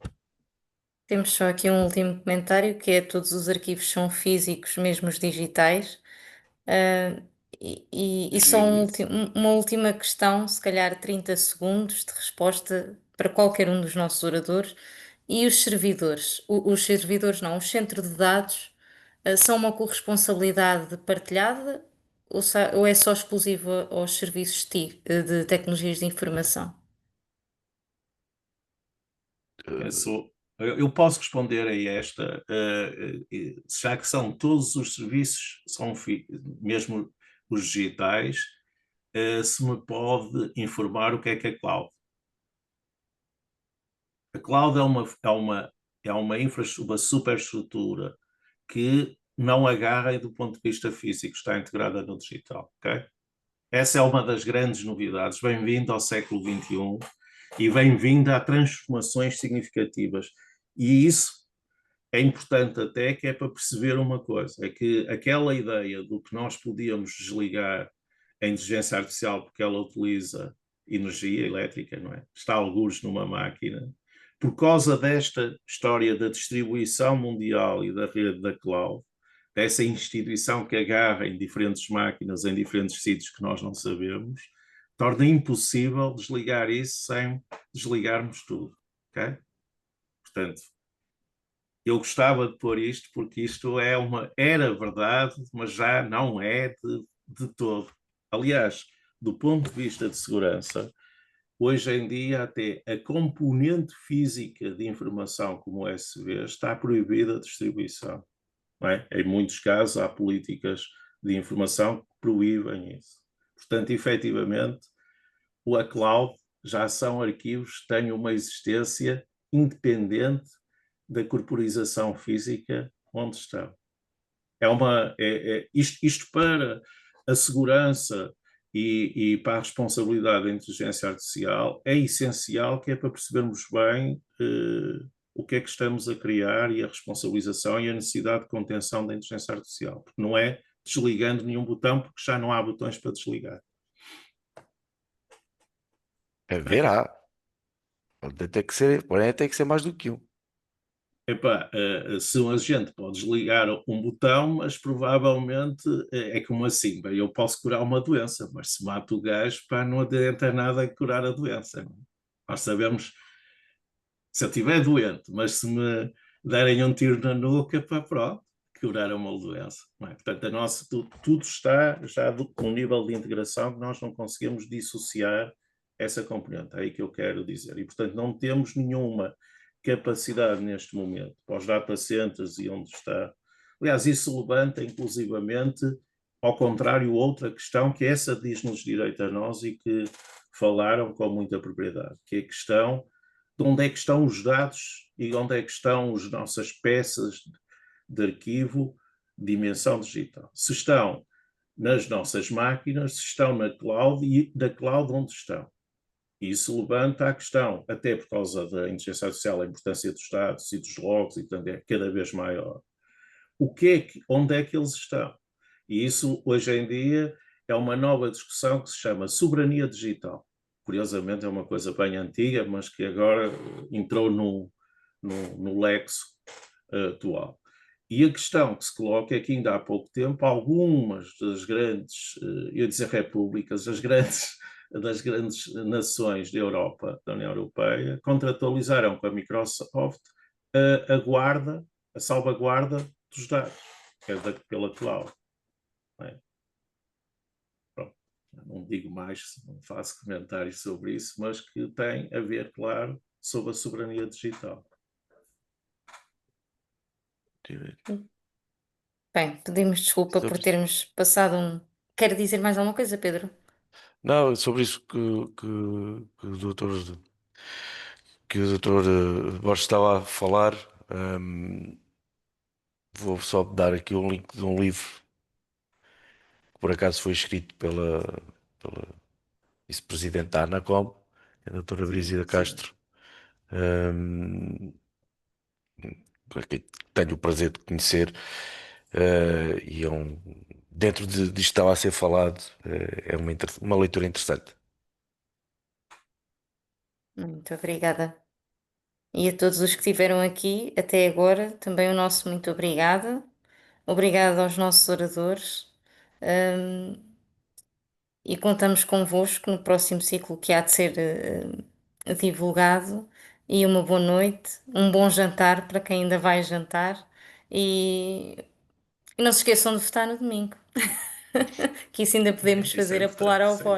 Temos só aqui um último comentário, que é todos os arquivos são físicos, mesmo os digitais. Ah, e só Giro isso. uma última questão, se calhar 30 segundos de resposta para qualquer um dos nossos oradores. E os servidores? Os servidores não, os centros de dados, são uma corresponsabilidade partilhada ou é só exclusiva aos serviços de tecnologias de informação? Eu posso responder a esta, já que são todos os serviços, mesmo os digitais, se me pode informar o que é cloud. A cloud é uma superestrutura que não agarra do ponto de vista físico, está integrada no digital, ok? Essa é uma das grandes novidades. Bem-vindo ao século XXI e bem-vindo a transformações significativas. E isso é importante até, que é para perceber uma coisa, é que aquela ideia do que nós podíamos desligar a inteligência artificial porque ela utiliza energia elétrica, não é? Está algures numa máquina. Por causa desta história da distribuição mundial e da rede da cloud, dessa instituição que agarra em diferentes máquinas, em diferentes sítios que nós não sabemos, torna impossível desligar isso sem desligarmos tudo, ok? Portanto, eu gostava de pôr isto porque isto era verdade, mas já não é de todo. Aliás, do ponto de vista de segurança, hoje em dia até a componente física de informação como o USB está proibida a distribuição. Não é? Em muitos casos há políticas de informação que proíbem isso. Portanto, efetivamente, a cloud já são arquivos que têm uma existência independente da corporização física onde estão. Isto para a segurança e para a responsabilidade da inteligência artificial é essencial, que é para percebermos bem o que é que estamos a criar e a responsabilização e a necessidade de contenção da inteligência artificial. Porque não é desligando nenhum botão, porque já não há botões para desligar. Verá. Porém, tem que ser mais do que um. Epá, se um agente pode desligar um botão, mas provavelmente é como assim, bem, eu posso curar uma doença, mas se mato o gajo, pá, não adianta nada curar a doença. Não? Nós sabemos, se eu estiver doente, mas se me derem um tiro na nuca, pá, pronto, curar uma doença. Não é? Portanto, tudo está já num nível de integração que nós não conseguimos dissociar essa componente, é aí que eu quero dizer. E, portanto, não temos nenhuma capacidade neste momento para os data centers e onde está. Aliás, isso levanta inclusivamente, ao contrário, outra questão, que essa diz-nos direito a nós e que falaram com muita propriedade, que é a questão de onde é que estão os dados e onde é que estão as nossas peças de arquivo de dimensão digital. Se estão nas nossas máquinas, se estão na cloud e da cloud onde estão. E isso levanta a questão, até por causa da inteligência artificial, a importância dos dados e dos logs, e portanto é cada vez maior. Onde é que eles estão? E isso, hoje em dia, é uma nova discussão que se chama soberania digital. Curiosamente, é uma coisa bem antiga, mas que agora entrou no lexo atual. E a questão que se coloca é que ainda há pouco tempo algumas das grandes, eu ia dizer repúblicas, das grandes nações da Europa, da União Europeia, contratualizaram com a Microsoft a guarda, a salvaguarda dos dados, que é pela cloud. Não é? Pronto, não digo mais, não faço comentários sobre isso, mas que tem a ver, claro, sobre a soberania digital. Bem, pedimos desculpa por Sobre isso. termos passado um. Quer dizer mais alguma coisa, Pedro? Não, sobre isso que o doutor Borges estava a falar, vou só dar aqui um link de um livro que por acaso foi escrito pela vice-presidente da ANACOM, a doutora Sim, Brígida sim. Castro, hum, que tenho o prazer de conhecer, e dentro disto que estava a ser falado, é uma leitura interessante. Muito obrigada. E a todos os que estiveram aqui até agora, também o nosso muito obrigada. Obrigada aos nossos oradores. hum, e contamos convosco no próximo ciclo que há de ser divulgado. E uma boa noite, um bom jantar para quem ainda vai jantar. E, e não se esqueçam de votar no domingo, que isso ainda podemos Isso é fazer apelar importante, ao sim. voto.